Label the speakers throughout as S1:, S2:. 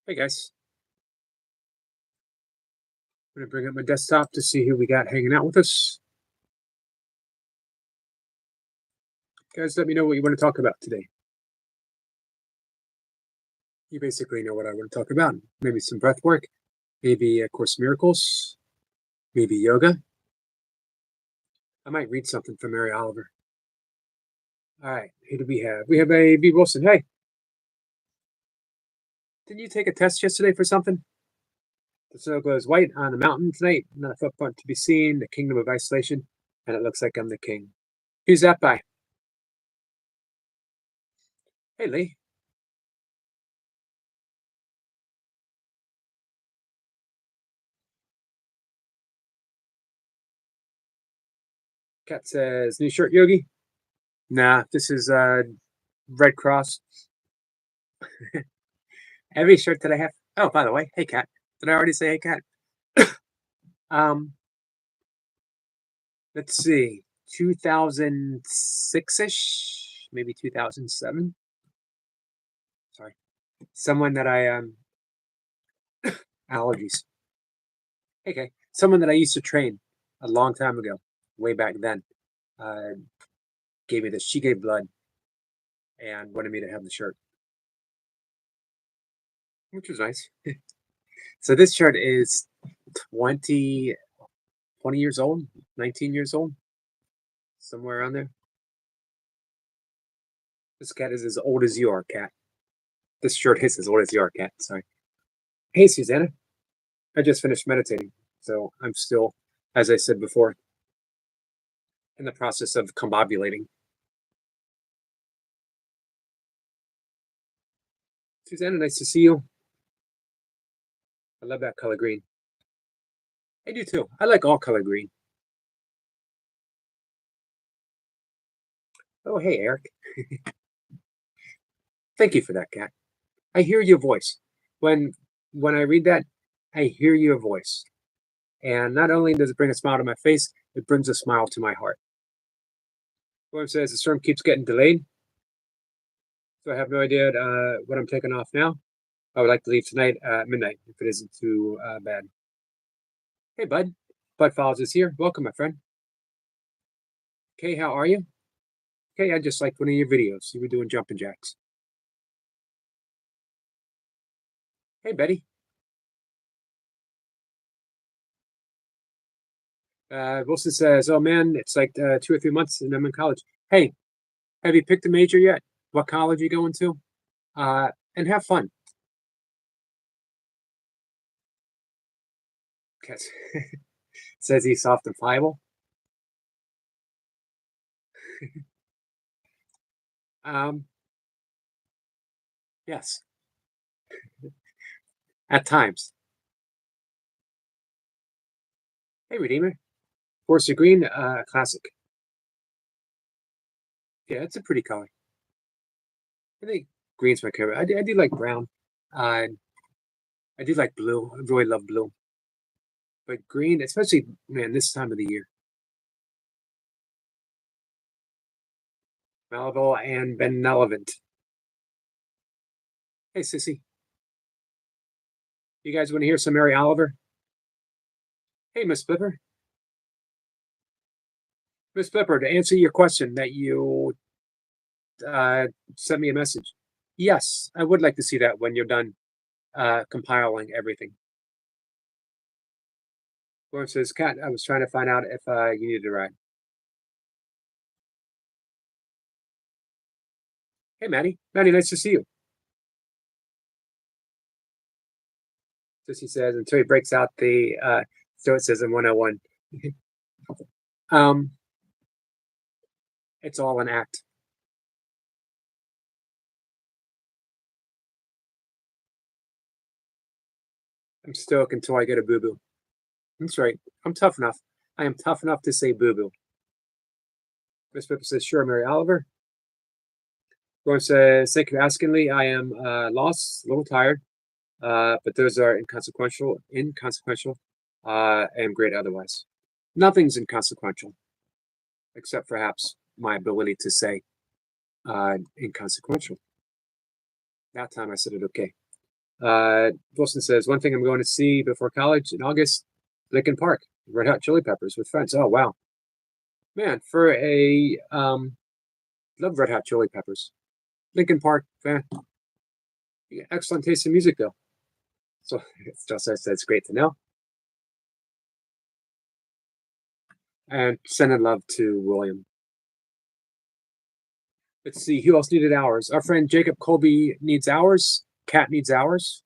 S1: Hey guys, I'm gonna bring up my desktop to see who we got hanging out with us. Guys, let me know what you want to talk about today. You basically know what I want to talk about. Maybe some breath work, maybe A Course in Miracles, maybe yoga. I might read something from Mary Oliver. All right, who do we have? We have a B. Wilson. Hey, didn't you take a test yesterday for something? The snow glows white on the mountain tonight, not a footprint to be seen, the kingdom of isolation, and it looks like I'm the king. Who's that by? Hey, Lee. Cat says, new shirt, Yogi? Nah, this is Red Cross. Every shirt that I have. Oh, by the way, hey Cat. Did I already say hey Cat? Um, let's see, 2006-ish, maybe 2007. Sorry, someone that I allergies. Okay, someone that I used to train a long time ago, way back then, uh, gave me this. She gave blood and wanted me to have the shirt, which was nice. So this shirt is 20, 20 years old, 19 years old, somewhere around there. This cat is as old as you are, Cat. This shirt is as old as you are, Cat. Sorry. Hey, Susanna. I just finished meditating, so I'm still, as I said before, in the process of combobulating. Susanna, nice to see you. I love that color green. I do too. I like all color green. Oh, hey, Eric. Thank you for that, Cat. I hear your voice. When when I read that, I hear your voice. And not only does it bring a smile to my face, it brings a smile to my heart. William says the storm keeps getting delayed, so I have no idea when I'm taking off now. I would like to leave tonight at midnight if it isn't too bad. Hey, bud. Bud Files is here. Welcome, my friend. Okay, how are you? Okay, I just liked one of your videos. You were doing jumping jacks. Hey, Betty. Wilson says, "Oh man, it's like 2 or 3 months and I'm in college. Hey, have you picked a major yet? What college are you going to? And have fun." Yes. Says he's soft and pliable. Um, yes, at times. Hey, Redeemer. Forest of Green, classic. Yeah, it's a pretty color. I think green's my favorite. I do like brown. Uh, I do like blue. I really love blue. But green, especially, man, this time of the year. Malleable and benevolent. Hey, Sissy. You guys want to hear some Mary Oliver? Hey, Miss Flipper. Miss Flipper, to answer your question that you sent me a message. Yes, I would like to see that when you're done compiling everything. Lauren says, Kat, I was trying to find out if you needed a ride. Hey, Maddie. Maddie, nice to see you. Sissy says, until he breaks out the Stoicism 101. um, it's all an act. I'm stoic until I get a boo boo. That's right. I'm tough enough. I am tough enough to say boo boo. Miss Pippa says, sure, Mary Oliver. Lauren says, thank you for asking, Lee. I am lost, a little tired, but those are inconsequential. Inconsequential. I am great otherwise. Nothing's inconsequential, except perhaps my ability to say inconsequential. That time I said it okay. Wilson says, one thing I'm going to see before college in August, Lincoln Park, Red Hot Chili Peppers with friends. Oh, wow. Man, for a, love Red Hot Chili Peppers. Lincoln Park, excellent taste in music, though. So it's just, I said, it's great to know. And sending love to William. Let's see, who else needed hours? Our friend Jacob Colby needs hours. Kat needs hours.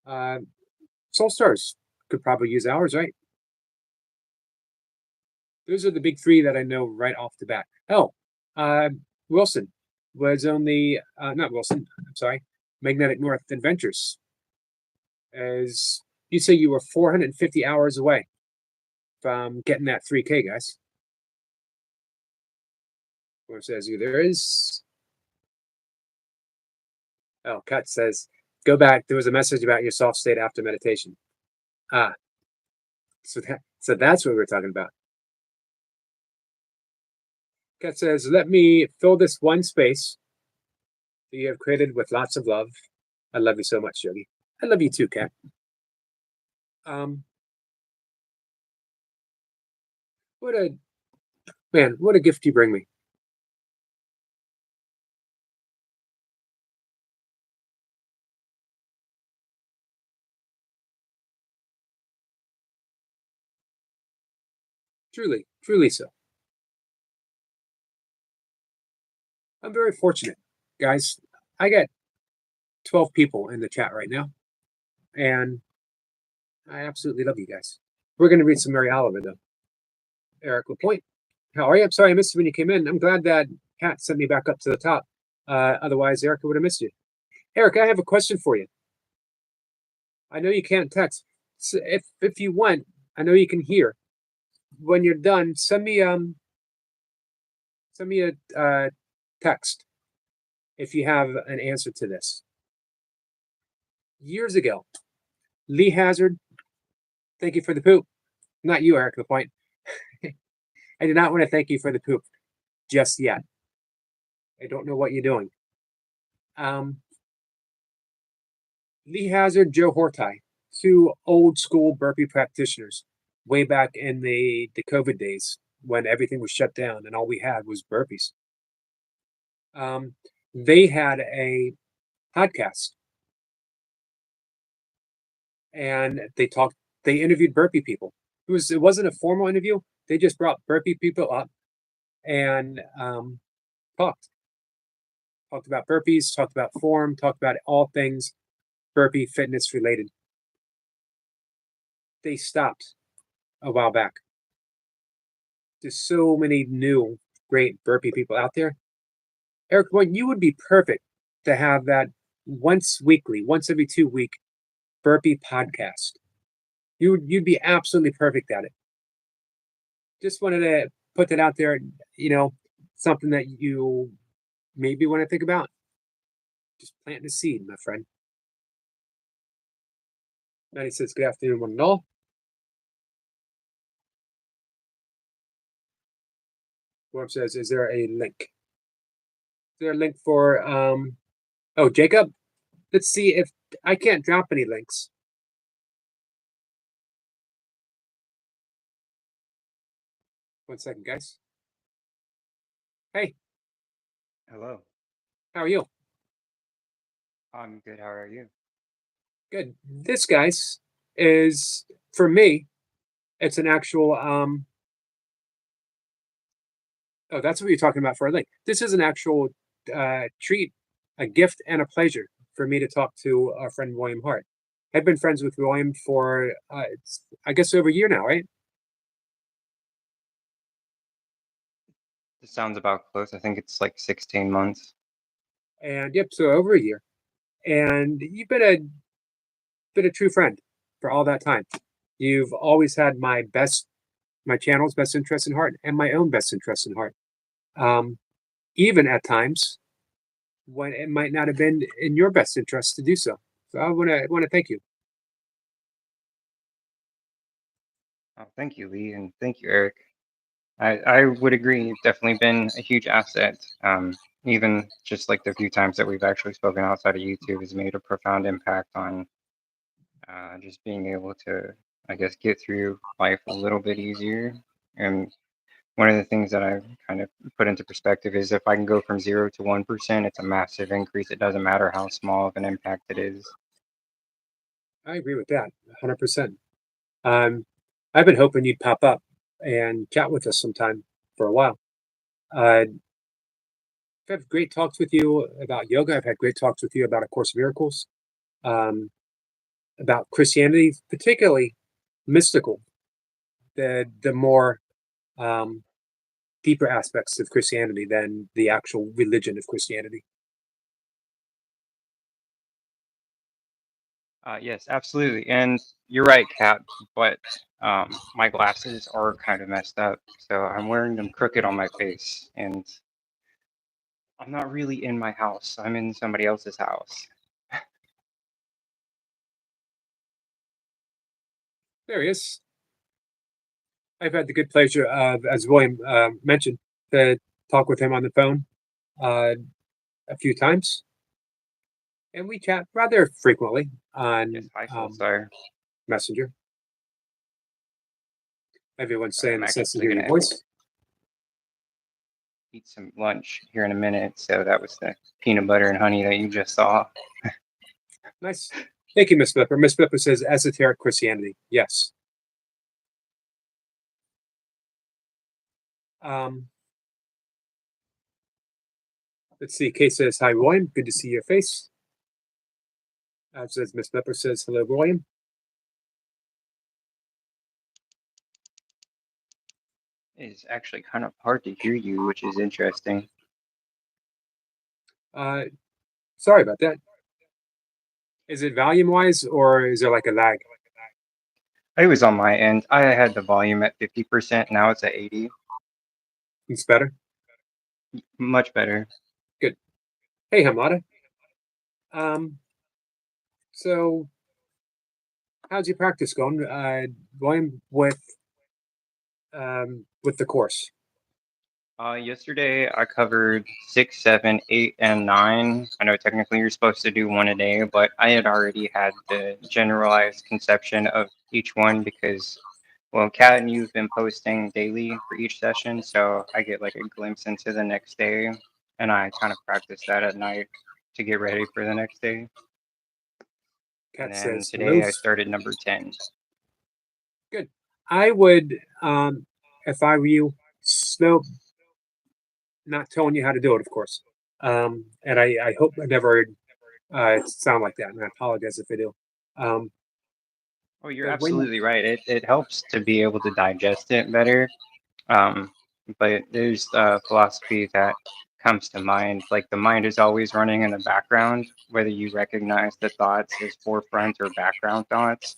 S1: Soul Stars could probably use hours, right? Those are the big three that I know right off the bat. Oh, Wilson was only, not Wilson, I'm sorry, Magnetic North Adventures. As you say, you were 450 hours away from getting that 3K, guys. Or says you there is. Oh, Cut says, go back. There was a message about your soft state after meditation. Ah, so that's what we're talking about. Kat says, let me fill this one space that you have created with lots of love. I love you so much, Yogi. I love you too, Kat. What a gift you bring me. Truly, truly so. I'm very fortunate, guys. I got 12 people in the chat right now, and I absolutely love you guys. We're going to read some Mary Oliver, though. Eric LaPointe, how are you? I'm sorry I missed you when you came in. I'm glad that Kat sent me back up to the top. Otherwise, Erica would have missed you. Eric, I have a question for you. I know you can't text. So if you want, I know you can hear. When you're done, send me a text if you have an answer to this. Years ago, Lee Hazard, thank you for the poop. Not you, Eric LaPointe. I do not want to thank you for the poop just yet. I don't know what you're doing. Lee Hazard, Joe Hortai, two old school burpee practitioners way back in the COVID days when everything was shut down and all we had was burpees. They had a podcast and they interviewed burpee people. It wasn't a formal interview. They just brought burpee people up and talked about burpees, talked about form, talked about all things burpee fitness related. They stopped a while back. There's so many new great burpee people out there. Eric, you would be perfect to have that once weekly, once every 2 week burpee podcast. You'd be absolutely perfect at it. Just wanted to put that out there, something that you maybe want to think about. Just planting a seed, my friend. Maddie says, good afternoon, one and all. Warm says, is there a link? Is there a link for, oh, Jacob? Let's see if I can't drop any links. One second, guys. Hey.
S2: Hello.
S1: How are you?
S2: I'm good. How are you?
S1: Good. This, guys, is, for me, it's an actual, oh, that's what you're talking about for a link. This is an actual treat, a gift, and a pleasure for me to talk to our friend William Hart. I've been friends with William for, I guess, over a year now, right?
S2: This sounds about close. I think it's like 16 months.
S1: And yep, so over a year. And you've been a true friend for all that time. You've always had my channel's best interest in heart and my own best interest in heart. Even at times when it might not have been in your best interest to do so. So I want to thank you.
S2: Oh, thank you, Lee, and thank you, Eric. I would agree. You've definitely been a huge asset. Even just like the few times that we've actually spoken outside of YouTube has made a profound impact on just being able to, I guess, get through life a little bit easier. And one of the things that I've kind of put into perspective is if I can go from 0 to 1%, it's a massive increase. It doesn't matter how small of an impact it is.
S1: I agree with that 100%. I've been hoping you'd pop up and chat with us sometime for a while. I've had great talks with you about yoga. I've had great talks with you about A Course in Miracles, um, about Christianity, particularly mystical, the more um, deeper aspects of Christianity than the actual religion of Christianity.
S2: Yes, absolutely. And you're right, Kat, but my glasses are kind of messed up. So I'm wearing them crooked on my face. And I'm not really in my house, I'm in somebody else's house.
S1: There he is. I've had the good pleasure of, as William mentioned, to talk with him on the phone uh, a few times, and we chat rather frequently
S2: Yes,
S1: on
S2: hi, Soul Star.
S1: Messenger. Everyone's
S2: Sorry,
S1: saying
S2: I'm
S1: it's nice to
S2: actually
S1: hear your
S2: gonna
S1: voice.
S2: eat some lunch here in a minute. So that was the peanut butter and honey that you just saw.
S1: Nice. Thank you, Miss Flipper. Miss Flipper says esoteric Christianity. Yes. Um, let's see. Kate says, hi, William. Good to see your face. Says Miss Flipper says, hello, William.
S2: It's actually kind of hard to hear you, which is interesting.
S1: Uh, sorry about that. Is it volume wise or is there like a lag?
S2: I was on my end. I had the volume at 50%. Now it's at 80.
S1: It's better.
S2: Much better.
S1: Good. Hey, Hamada. Um, so how's your practice going? William, with the course.
S2: Yesterday I covered 6, 7, 8, and 9. I know technically you're supposed to do one a day, but I had already had the generalized conception of each one because, well, Kat and you've been posting daily for each session, so I get like a glimpse into the next day, and I kind of practice that at night to get ready for the next day. And
S1: Kat
S2: then
S1: says hello.
S2: today I started number 10.
S1: Good. I would, if I were you, slow. Not telling you how to do it, of course. And I hope I never sound like that, and I apologize if I do. Um,
S2: Oh, you're
S1: but when
S2: absolutely right. It helps to be able to digest it better. Um, but there's a philosophy that comes to mind. Like the mind is always running in the background, whether you recognize the thoughts as forefront or background thoughts.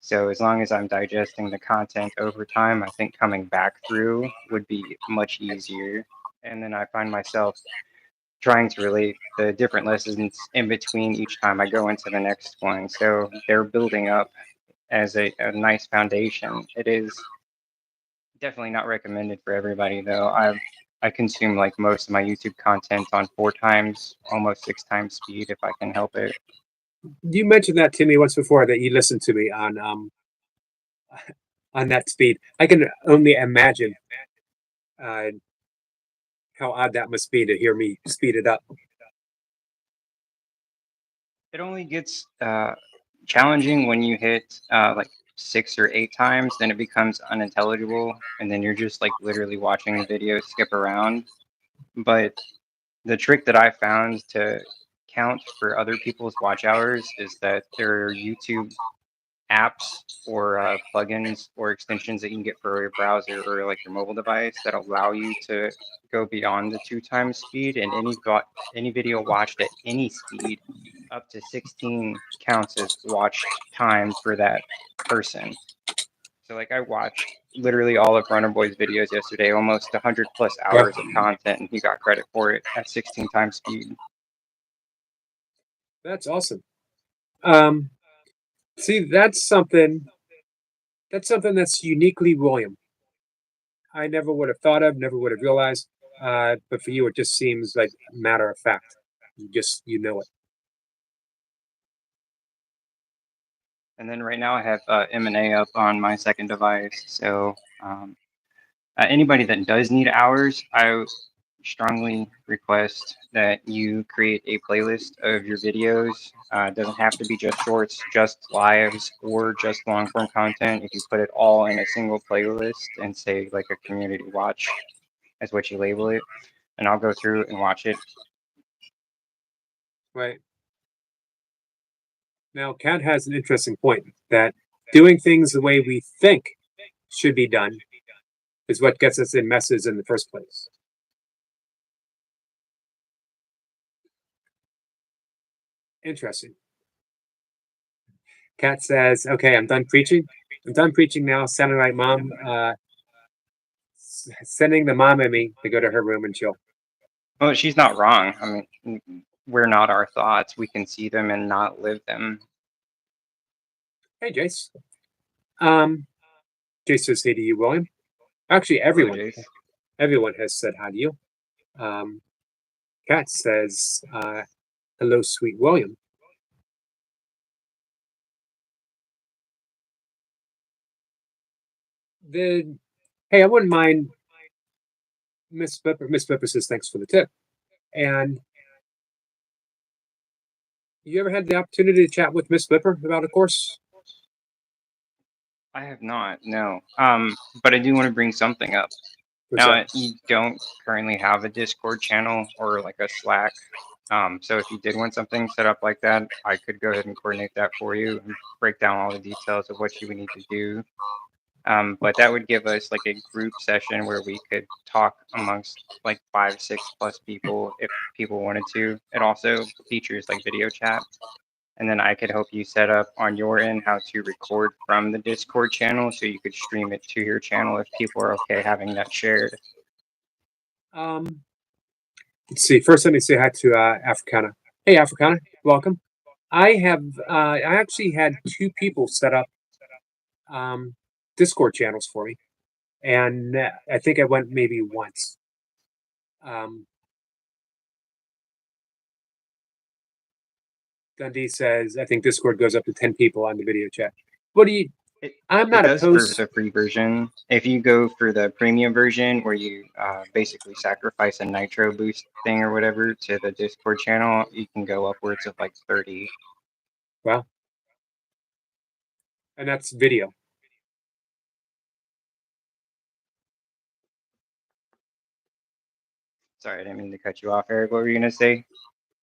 S2: So as long as I'm digesting the content over time, I think coming back through would be much easier. And then I find myself trying to relate the different lessons in between each time I go into the next one. So they're building up as a nice foundation. It is definitely not recommended for everybody though. I consume like most of my YouTube content on 4 times, almost 6 times speed if I can help it.
S1: you mentioned that to me once before that you listened to me on that speed, I can only imagine uh, how odd that must be to hear me speed it up.
S2: It only gets challenging when you hit like 6 or 8 times, then it becomes unintelligible, and then you're just like literally watching the video skip around. But the trick that I found to count for other people's watch hours is that there are YouTube apps or plugins or extensions that you can get for your browser or like your mobile device that allow you to go beyond the 2 times speed, and any video watched at any speed up to 16 counts as watched time for that person. So like I watched literally all of Runner Boy's videos yesterday, almost 100 plus
S1: Yeah,
S2: hours of content, and he got credit for it at 16 times speed.
S1: that's awesome. Um, see, that's something. That's something that's uniquely William. I never would have thought of, never would have realized. But for you, it just seems like matter of fact. You know it.
S2: And then right now I have M&A up on my second device. So anybody that does need hours, I strongly request that you create a playlist of your videos. It doesn't have to be just shorts, just lives, or just long form content. If you put it all in a single playlist and say like a community watch is what you label it, and I'll go through and watch it.
S1: Right. Now, Kat has an interesting point that doing things the way we think should be done is what gets us in messes in the first place. Interesting. Kat says, okay, I'm done preaching. I'm done preaching now, sounding like mom, sending the mom and me to go to her room and chill.
S2: Well, she's not wrong. I mean, we're not our thoughts. We can see them and not live them.
S1: Hey, Jace. Jace says hey to you, William. Actually,
S2: Hello, Jace.
S1: everyone has said hi to you. Kat says, hello, sweet William. Hey, I wouldn't mind. Miss Pepper says thanks for the tip. And you ever had the opportunity to chat with Miss Pepper about a course?
S2: I have not, no. But I do want to bring something up.
S1: What's
S2: Now,
S1: that?
S2: you don't currently have a Discord channel or like a Slack. So if you did want something set up like that, I could go ahead and coordinate that for you and break down all the details of what you would need to do. But that would give us like a group session where we could talk amongst like 5, 6+ people if people wanted to. It also features like video chat. And then I could help you set up on your end how to record from the Discord channel so you could stream it to your channel if people are okay having that shared.
S1: Let's see. First, let me say hi to Africana. Hey, Africana, welcome. I actually had 2 people set up Discord channels for me, and I think I went maybe once. Dundee says, I think Discord goes up to 10 people on the video chat. What do you? I'm not
S2: It does for
S1: opposed.
S2: the free version. If you go for the premium version where you basically sacrifice a nitro boost thing or whatever to the Discord channel, you can go upwards of like 30.
S1: Well, and that's video.
S2: Sorry, I didn't mean to cut you off, Eric. What were you going to say?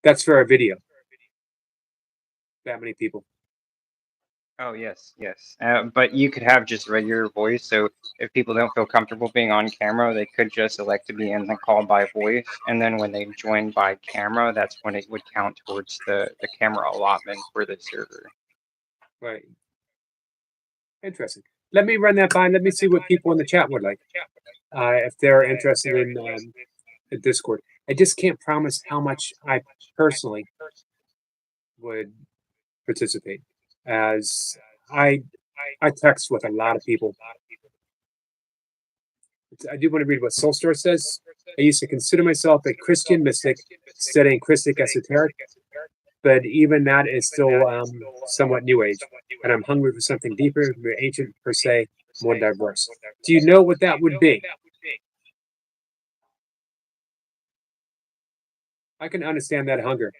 S1: That's for a video. That many people.
S2: Oh, yes, yes. But you could have just regular voice. So if people don't feel comfortable being on camera, they could just elect to be in the call by voice. And then when they join by camera, that's when it would count towards the camera allotment for the server.
S1: Right. Interesting. Let me run that by. Let me see what people in the chat would like. If they're interested in the Discord. I just can't promise how much I personally would participate, as I text with a lot of people. I do want to read what Soulstar says. I used to consider myself a Christian mystic, studying Christic esoteric, but even that is still somewhat New Age, and I'm hungry for something deeper, more ancient per se, more diverse. Do you know what that would be? I can understand that hunger.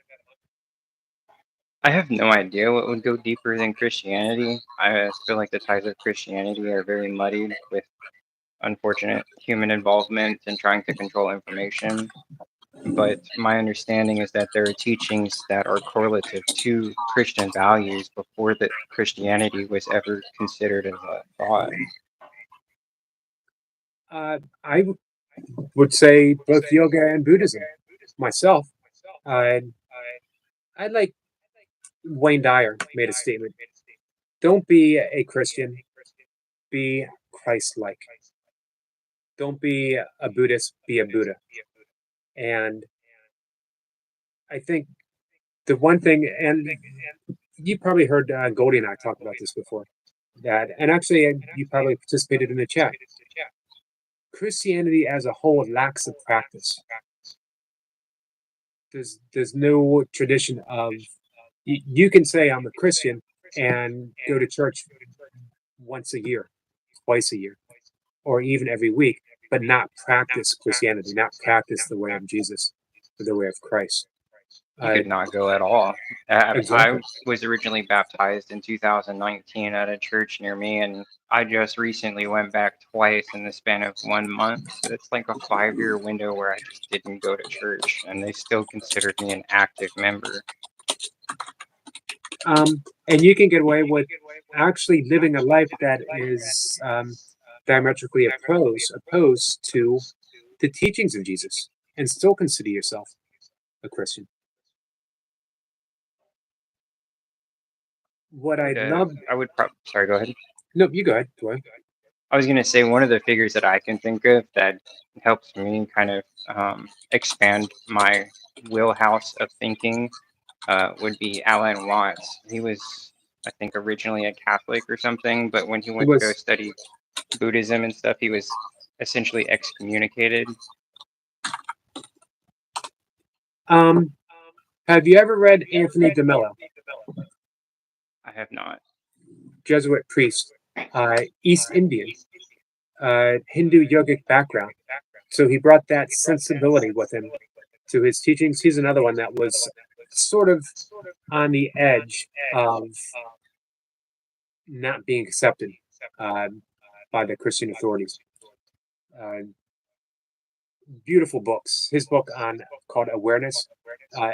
S2: I have no idea what would go deeper than Christianity. I feel like the ties of Christianity are very muddied with unfortunate human involvement and trying to control information. But my understanding is that there are teachings that are correlative to Christian values before that Christianity was ever considered as a thought.
S1: I would say both yoga and Buddhism. Myself, I like Wayne Dyer made a statement. Don't be a Christian, be Christ-like. Don't be a Buddhist, be a Buddha. And I think the one thing, and you probably heard Goldie and I talk about this before, that, and actually you probably participated in the chat. Christianity as a whole lacks a practice. There's no tradition of you can say I'm a Christian and go to church once a year, twice a year, or even every week, but not practice Christianity, not practice the way of Jesus, or the way of Christ.
S2: You could not go at all.
S1: Exactly.
S2: I was originally baptized in 2019 at a church near me, and I just recently went back twice in the span of 1 month. So it's like a 5-year window where I just didn't go to church, and they still considered me an active member.
S1: And you can get away with actually living a life that is diametrically opposed to the teachings of Jesus, and still consider yourself a Christian. What I love.
S2: Sorry, go ahead.
S1: No, you go ahead. Go ahead.
S2: I was going to say one of the figures that I can think of that helps me kind of expand my wheelhouse of thinking would be Alan Watts. He was, I think, originally a Catholic or something, but when he went to go study Buddhism and stuff, he was essentially excommunicated.
S1: Have you ever read Anthony DeMello?
S2: I have not.
S1: Jesuit priest, East Indian, Hindu yogic background. So he brought that sensibility with him to his teachings. He's another one that was sort of on the edge of not being accepted by the Christian authorities. Beautiful books. His book called Awareness,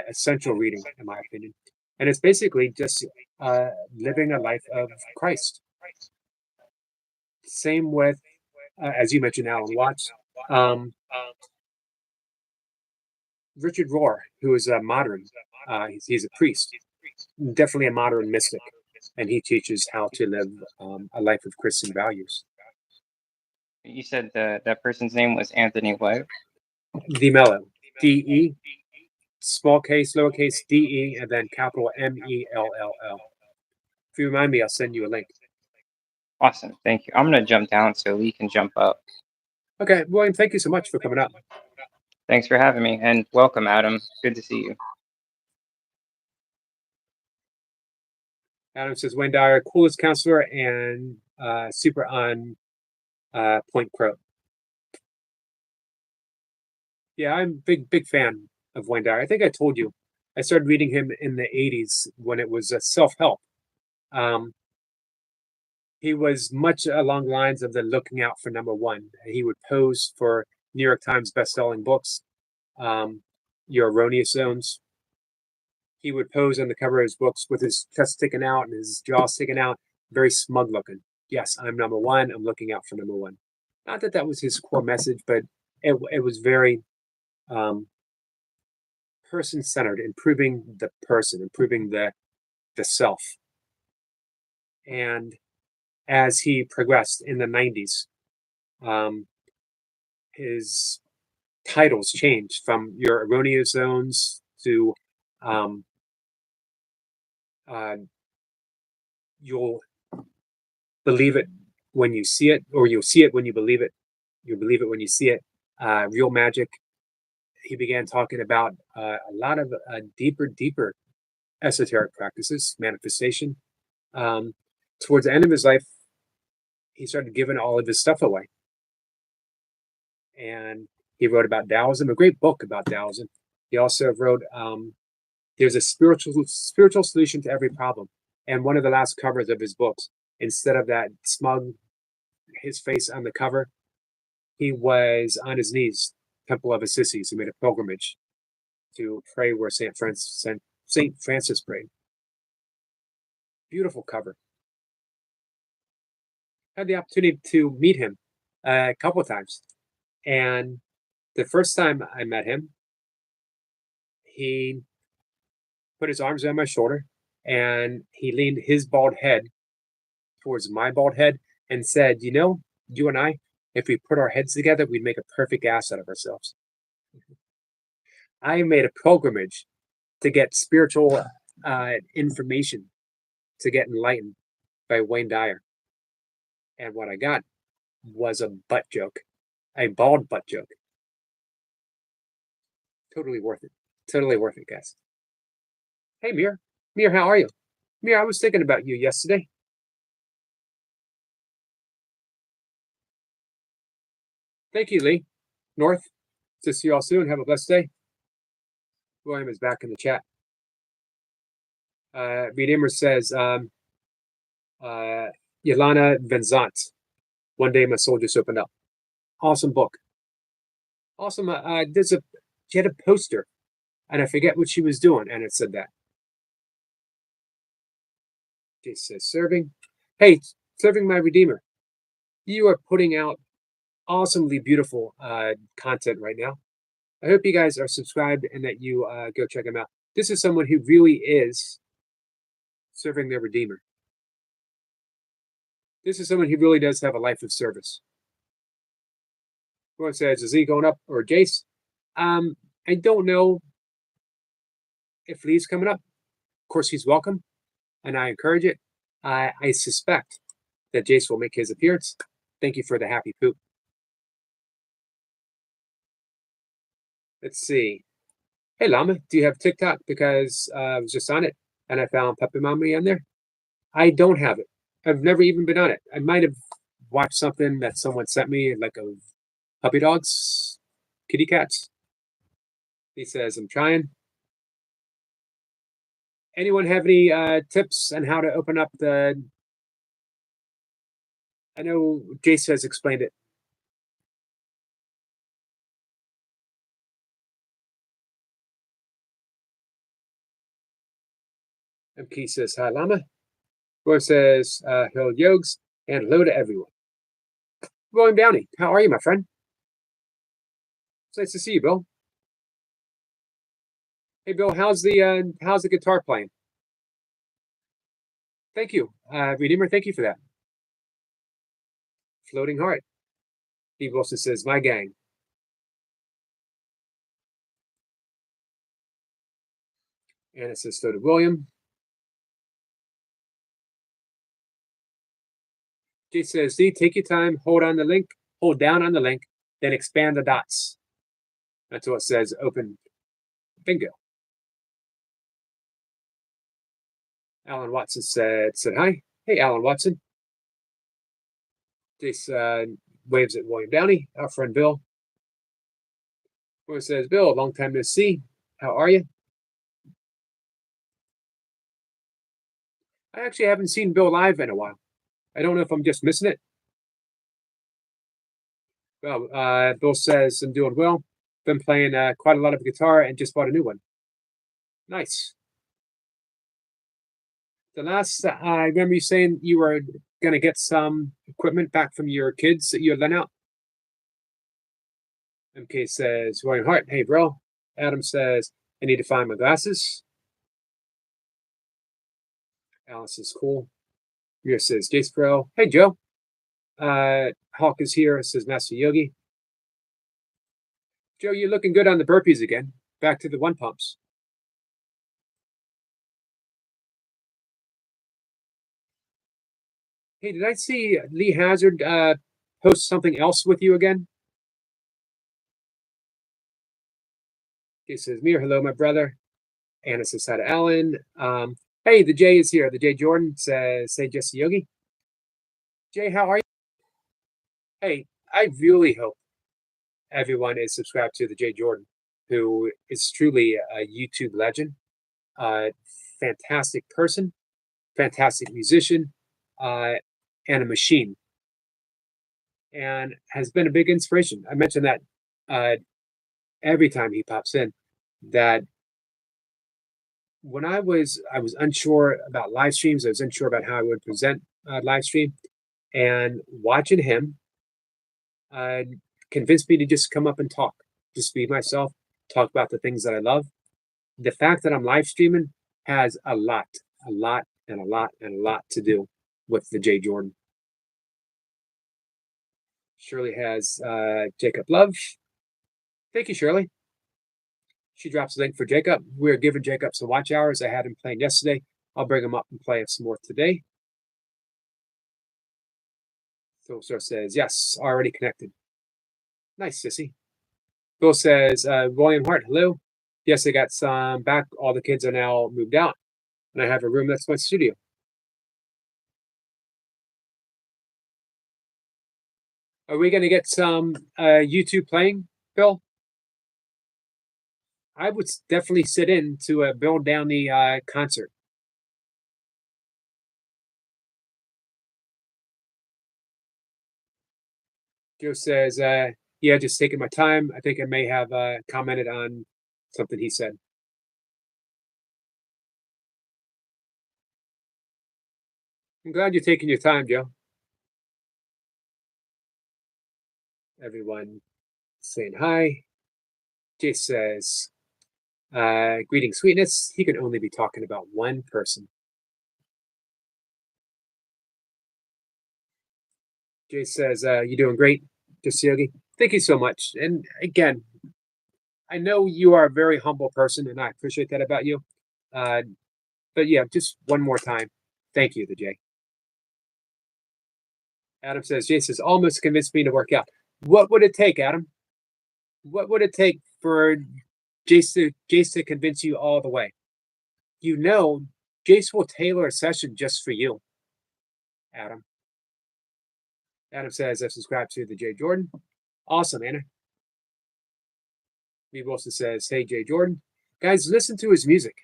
S1: essential reading in my opinion, and it's basically just living a life of Christ. Same with, as you mentioned, Alan Watts, Richard Rohr, who is a modern. He's a priest, definitely a modern mystic, and he teaches how to live a life of Christian values.
S2: You said that person's name was Anthony what?
S1: DeMello, D-E, small case, lowercase d-e, and then capital M-E-L-L-L. If you remind me, I'll send you a link.
S2: Awesome, thank you. I'm going to jump down so Lee can jump up.
S1: Okay, William, thank you so much for coming up.
S2: Thanks for having me, and welcome, Adam. Good to see you.
S1: Adam says, Wayne Dyer, coolest counselor and super on point pro. Yeah, I'm big fan of Wayne Dyer. I think I told you, I started reading him in the 80s when it was self-help. He was much along the lines of the looking out for number one. He would pose for New York Times best-selling books, Your Erroneous Zones. He would pose on the cover of his books with his chest sticking out and his jaw sticking out, very smug looking. Yes, I'm number one. I'm looking out for number one. Not that that was his core message, but it was very person-centered, improving the person, improving the self. And as he progressed in the 90s, his titles changed from Your Erroneous Zones to You'll Believe It When You See It, or You'll See It When You Believe It. You'll Believe It When You See It. Real Magic. He began talking about a lot of deeper esoteric practices, manifestation. Towards the end of his life, he started giving all of his stuff away. And he wrote about Taoism, a great book about Taoism. He also wrote, there's a spiritual solution to every problem. And one of the last covers of his books, instead of that smug, his face on the cover, he was on his knees, Temple of Assisi. He made a pilgrimage to pray where Saint Francis prayed. Beautiful cover. Had the opportunity to meet him a couple of times. And the first time I met him, he put his arms on my shoulder and he leaned his bald head towards my bald head and said, you know, you and I, if we put our heads together, we'd make a perfect ass out of ourselves. I made a pilgrimage to get spiritual information, to get enlightened by Wayne Dyer. And what I got was a butt joke. a bald butt joke. Totally worth it. Totally worth it, guys. Hey, Mir. Mir, how are you? Mir, I was thinking about you yesterday. Thank you, Lee. North. To see you all soon. Have a blessed day. William is back in the chat. Redeemer says, Yelena Venzant. One Day My Soul Just Opened Up. Awesome book. Awesome. She had a poster, and I forget what she was doing, and it said that. She says, serving. Hey, serving my Redeemer. You are putting out awesomely beautiful content right now. I hope you guys are subscribed and that you go check them out. This is someone who really is serving their Redeemer. This is someone who really does have a life of service. Who says, is he going up or Jace? I don't know if Lee's coming up. Of course, he's welcome, and I encourage it. I suspect that Jace will make his appearance. Thank you for the happy poop. Let's see. Hey, Llama, do you have TikTok? Because I was just on it, and I found Puppy Mommy on there. I don't have it. I've never even been on it. I might have watched something that someone sent me, like of puppy dogs, kitty cats. He says, I'm trying. Anyone have any tips on how to open up the... I know Jace has explained it. MK says, hi, Llama. Roy says, hello, Yogs, and hello to everyone. William Downey, how are you, my friend? It's nice to see you, Bill. Hey, Bill, how's the guitar playing? Thank you, Redeemer. Thank you for that. Floating Heart. Steve Wilson says, my gang. And it says, so to William. Jay says, Z, take your time, hold down on the link, then expand the dots until it says open. Bingo. Alan Watson said hi. Hey, Alan Watson. Jace waves at William Downey, our friend Bill. Who says, Bill, long time no see. How are you? I actually haven't seen Bill live in a while. I don't know if I'm just missing it. Well, Bill says, I'm doing well. Been playing quite a lot of guitar and just bought a new one. Nice. The last, I remember you saying you were going to get some equipment back from your kids that you had lent out. MK says, William Hart, hey, bro. Adam says, I need to find my glasses. Alice is cool. Mira says, Jace Bro. Hey, Joe. Hawk is here, says Master Yogi. Joe, you're looking good on the burpees again. Back to the one pumps. Hey, did I see Lee Hazard post something else with you again? He says, Mir, hello, my brother. Anna says, hi to Alan. Hey, the Jay is here. The Jay Jordan says, say Jesse Yogi. Jay, how are you? Hey, I really hope everyone is subscribed to the Jay Jordan, who is truly a YouTube legend, fantastic person, fantastic musician, and a machine, and has been a big inspiration. I mentioned that every time he pops in, that when I was unsure about live streams, I was unsure about how I would present live stream, and watching him convinced me to just come up and talk, just be myself, talk about the things that I love. The fact that I'm live streaming has a lot to do with the Jay Jordan. Shirley has Jacob Love. Thank you, Shirley. She drops a link for Jacob. We're giving Jacob some watch hours. I had him playing yesterday. I'll bring him up and play some more today. So says, yes, already connected. Nice, Sissy. Bill says, William Hart, hello. Yes, I got some back. All the kids are now moved out, and I have a room that's my studio. Are we going to get some YouTube playing, Bill? I would definitely sit in to Bill Downey concert. Joe says, yeah, just taking my time. I think I may have commented on something he said. I'm glad you're taking your time, Joe. Everyone saying hi. Jay says, greeting sweetness. He can only be talking about one person. Jay says, you're doing great, Yogi. Thank you so much. And again, I know you are a very humble person, and I appreciate that about you. But yeah, just one more time. Thank you, the Jay. Adam says, Jay says, almost convinced me to work out. What would it take, Adam? What would it take for Jace to convince you all the way? You know, Jace will tailor a session just for you, Adam. Adam says, I've subscribed to the Jay Jordan. Awesome, Anna. B. Wilson says, hey, Jay Jordan. Guys, listen to his music.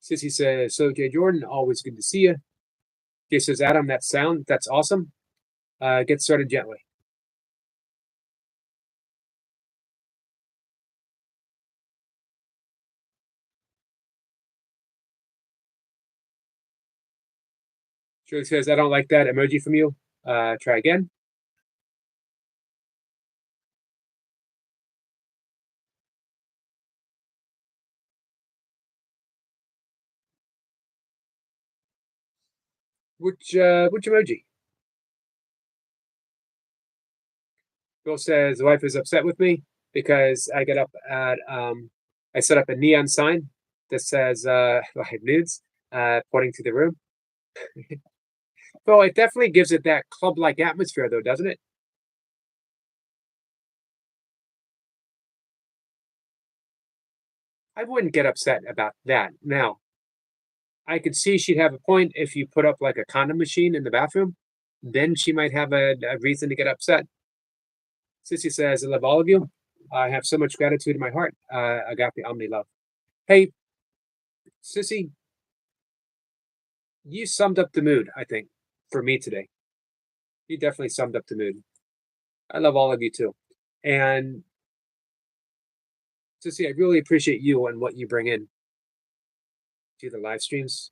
S1: Sissy says, so Jay Jordan, always good to see you. Jay says, Adam, that's awesome. Get started gently. Shirley says, I don't like that emoji from you. Try again. Which emoji? Bill says the wife is upset with me because I get up at I set up a neon sign that says live nudes, pointing to the room. Well, it definitely gives it that club-like atmosphere, though, doesn't it? I wouldn't get upset about that. Now, I could see she'd have a point if you put up like a condom machine in the bathroom. Then she might have a reason to get upset. Sissy says, I love all of you. I have so much gratitude in my heart. I got the Omni love. Hey, Sissy, you summed up the mood, I think, for me today. You definitely summed up the mood. I love all of you too. And Sissy, I really appreciate you and what you bring in to the live streams,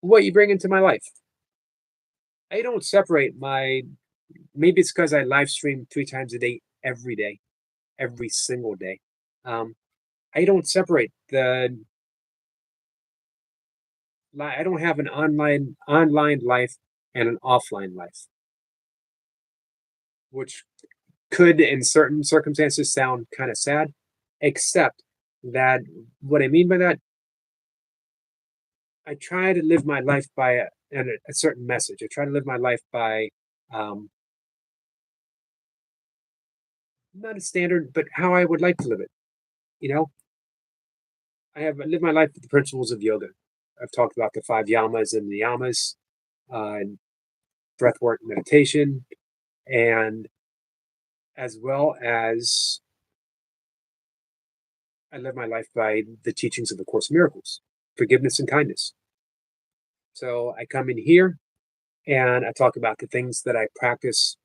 S1: what you bring into my life. I don't separate maybe it's because I live stream 3 times a day, every single day. I don't separate I don't have an online life and an offline life, which could in certain circumstances sound kind of sad, except that what I mean by that, I try to live my life by a certain message. I try to live my life by not a standard, but how I would like to live it. You know, I lived my life with the principles of yoga. I've talked about the 5 yamas and niyamas, and breath work, meditation, and as well as I live my life by the teachings of the Course in Miracles, forgiveness and kindness. So I come in here and I talk about the things that I practice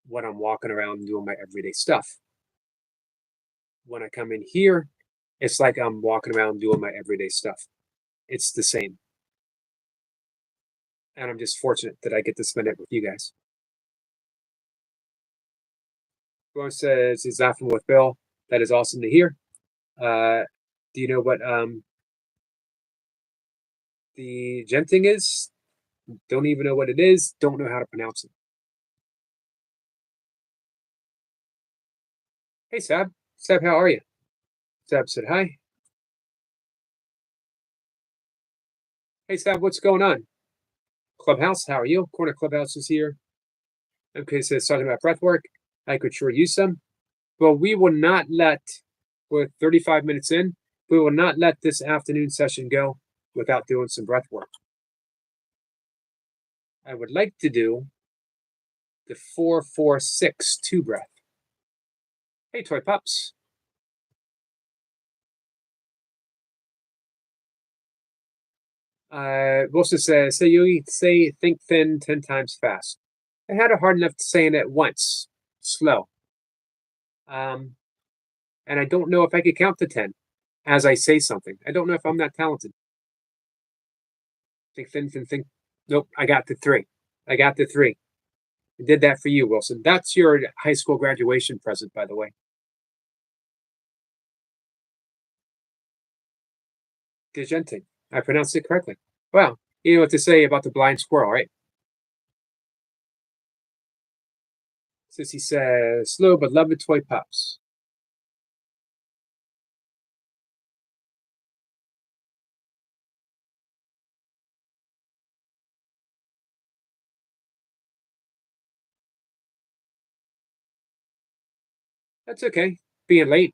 S1: when I'm walking around doing my everyday stuff. When I come in here, it's like I'm walking around doing my everyday stuff. It's the same. And I'm just fortunate that I get to spend it with you guys. Everyone says he's laughing with Bill. That is awesome to hear. Do you know what the genting is? Don't even know what it is. Don't know how to pronounce it. Hey, Sab. Sab, how are you? Sab said hi. Hey, Sab, what's going on? Clubhouse, how are you? Corner Clubhouse is here. Okay, so it's talking about breath work. I could sure use some. But we will not let, we're 35 minutes in, we will not let this afternoon session go without doing some breath work. I would like to do the 4-4-6-2 breath. Hey, toy pups. Wilson says, say you say think thin 10 times fast. I had a hard enough saying it once, slow. And I don't know if I could count to 10 as I say something. I don't know if I'm that talented. Think thin, think. Nope, I got to 3. I got to 3. I did that for you, Wilson. That's your high school graduation present, by the way. Digente. I pronounced it correctly. Well, you know what to say about the blind squirrel, right? Sissy says, slow but love the toy pups. That's okay. Being late.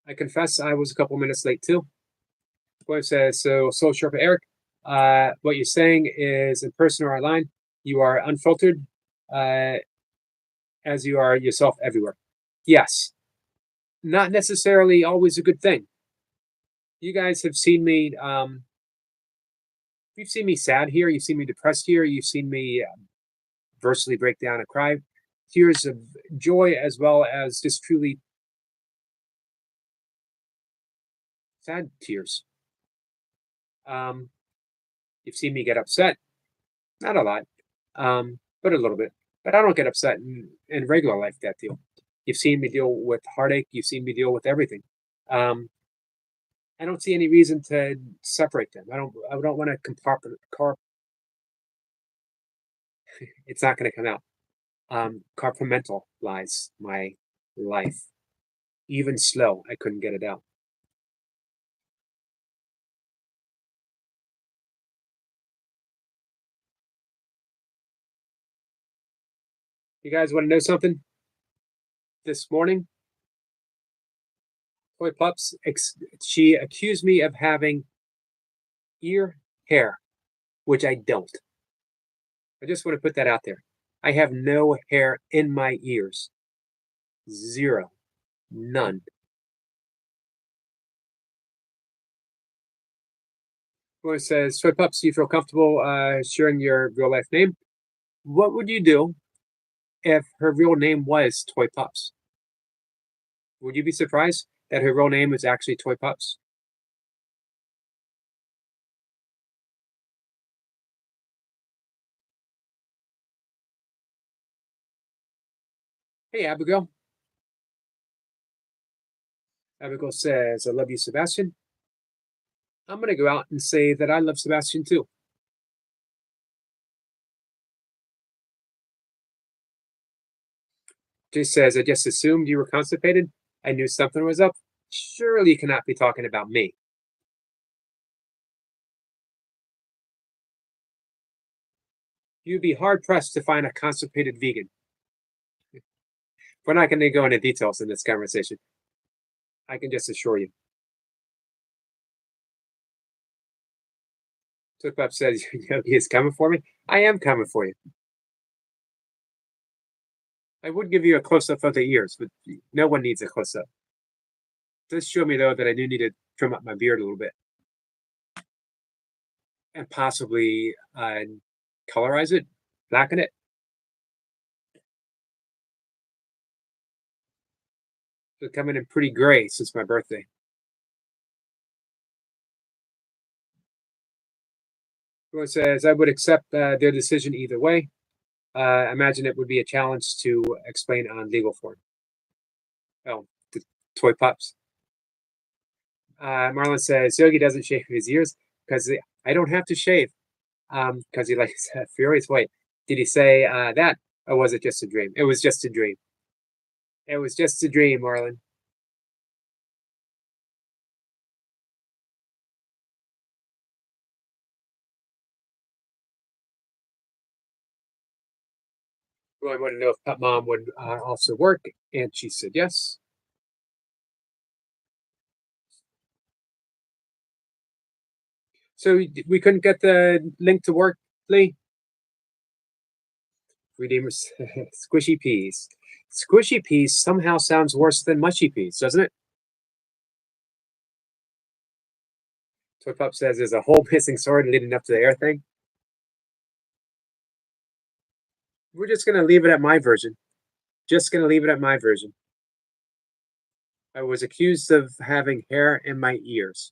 S1: I confess I was a couple minutes late too. Boy says, so Soul Sharper Eric, what you're saying is in person or online, you are unfiltered as you are yourself everywhere. Yes. Not necessarily always a good thing. You guys have seen me, you've seen me sad here, you've seen me depressed here, you've seen me virtually break down and cry. Tears of joy as well as just truly sad tears. You've seen me get upset, not a lot, but a little bit. But I don't get upset in regular life that deal. You've seen me deal with heartache. You've seen me deal with everything. I don't see any reason to separate them. I don't want to compartmentalize. It's not going to come out. Compartmentalize my life. Even slow, I couldn't get it out. You guys want to know something? This morning, Toy Pups, she accused me of having ear hair, which I don't. I just want to put that out there. I have no hair in my ears. 0. None. One says, Toy Pups, do you feel comfortable sharing your real life name? What would you do if her real name was Toy Pups? Would you be surprised that her real name is actually Toy Pups? Hey, Abigail. Abigail says, I love you, Sebastian. I'm going to go out and say that I love Sebastian too. Jay says, I just assumed you were constipated. I knew something was up. Surely you cannot be talking about me. You'd be hard pressed to find a constipated vegan. We're not going to go into details in this conversation. I can just assure you. Tookpup says, Yogi is coming for me. I am coming for you. I would give you a close-up of the ears, but no one needs a close-up. It does show me, though, that I do need to trim up my beard a little bit. And possibly colorize it, blacken it. It's coming in pretty gray since my birthday. Everyone says, I would accept their decision either way. I imagine it would be a challenge to explain on legal form. Oh, the toy pups. Marlon says, Yogi doesn't shave his ears because I don't have to shave because he likes furious white. Did he say that, or was it just a dream? It was just a dream. It was just a dream, Marlon. Roy wanted to know if Pet Mom would also work, and she said yes. So we couldn't get the link to work, Lee? Redeemers, squishy peas. Squishy peas somehow sounds worse than mushy peas, doesn't it? Toy Pup says there's a whole missing sword leading up to the air thing. We're just going to leave it at my version. Just going to leave it at my version. I was accused of having hair in my ears.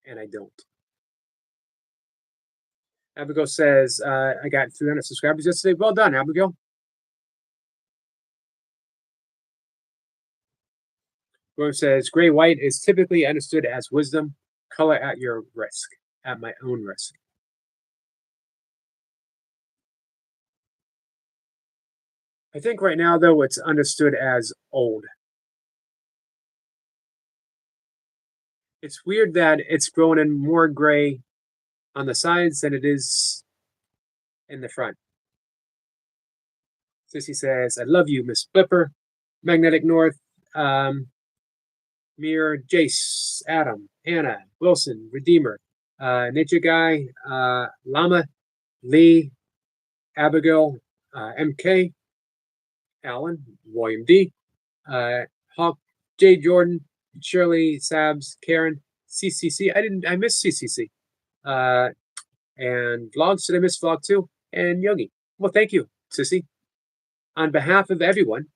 S1: And I don't. Abigail says, I got 300 subscribers yesterday. Well done, Abigail. William says, gray white is typically understood as wisdom. Color at your risk, at my own risk. I think right now, though, it's understood as old. It's weird that it's growing in more gray on the sides than it is in the front. Sissy says, I love you, Miss Flipper. Magnetic North, Mirror, Jace, Adam, Anna, Wilson, Redeemer, Nature Guy, Llama, Lee, Abigail, MK, Alan, William D, Hawk, J. Jordan, Shirley, Sabs, Karen, CCC. I missed CCC. And Vlogs, did I miss Vlog 2? And Yogi. Well, thank you, Sissy. On behalf of everyone,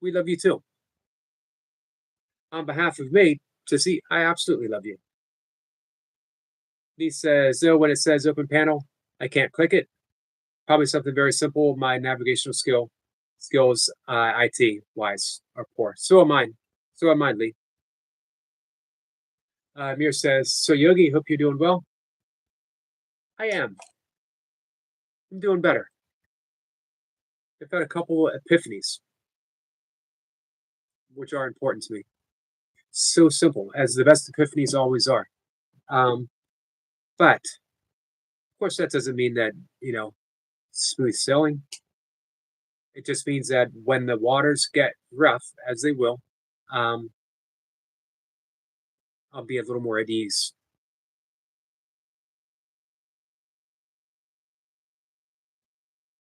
S1: we love you too. On behalf of me, Sissy, I absolutely love you. Lee says, so when it says open panel, I can't click it. Probably something very simple. My navigational skills, IT wise, are poor. So am mine. So am mine, Lee. Mir says, so Yogi, hope you're doing well. I am. I'm doing better. I've had a couple of epiphanies, which are important to me. So simple, as the best epiphanies always are. But of course, that doesn't mean that, smooth sailing. It just means that when the waters get rough, as they will, I'll be a little more at ease.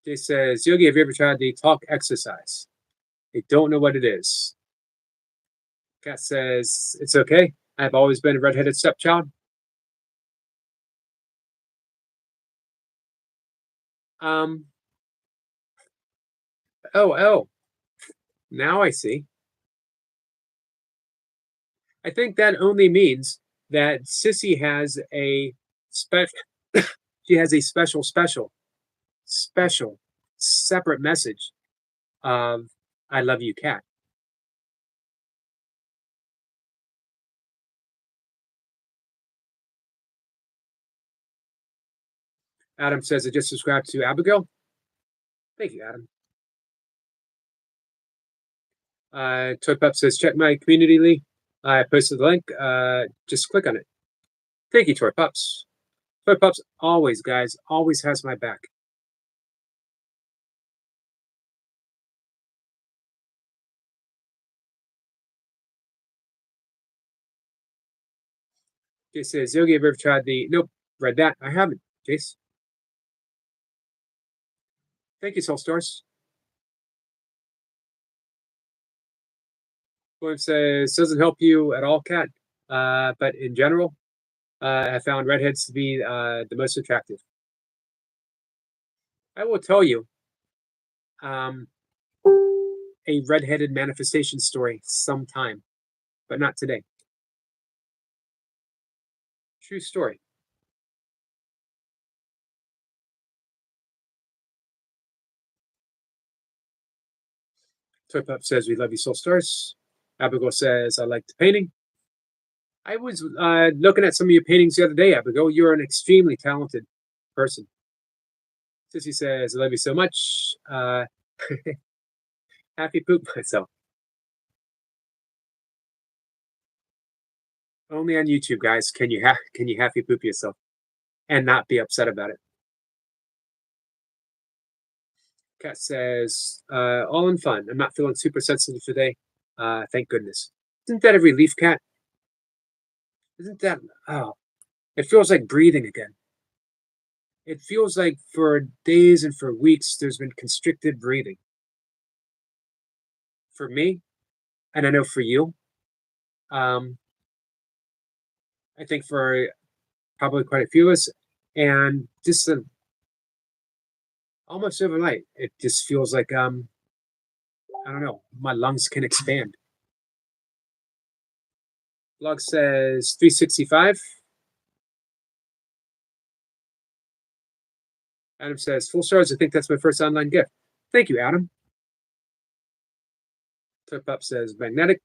S1: Jay says, Yogi, have you ever tried the talk exercise? I don't know what it is. Kat says, it's okay. I've always been a redheaded stepchild. Oh, now I see. I think that only means that Sissy has a she has a special, separate message of I love you, Cat. Adam says I just subscribed to Abigail. Thank you, Adam. Toy Pup says, check my community link. I posted the link. Just click on it. Thank you, Toy Pups. Toy Pups always, guys, always has my back. Jace says, Yogi, have you ever tried the... Nope, read that. I haven't, Jace. Thank you, Soul Stars. William says, doesn't help you at all, Cat. But in general, I found redheads to be the most attractive. I will tell you a redheaded manifestation story sometime, but not today. True story. Toy Pup says, we love you, Soul Stars. Abigail says, I like the painting. I was looking at some of your paintings the other day, Abigail. You're an extremely talented person. Sissy says, I love you so much. Happy poop myself. Only on YouTube, guys. Can you happy poop yourself and not be upset about it? Cat says, all in fun. I'm not feeling super sensitive today. Thank goodness. Isn't that a relief, Cat? Isn't that, oh, it feels like breathing again. It feels like for days and for weeks, there's been constricted breathing. For me, and I know for you, um, I think for probably quite a few of us, and just almost overnight, it just feels like, I don't know, my lungs can expand. Log says 365. Adam says, full stars, I think that's my first online gift. Thank you, Adam. Tip Up says, magnetic.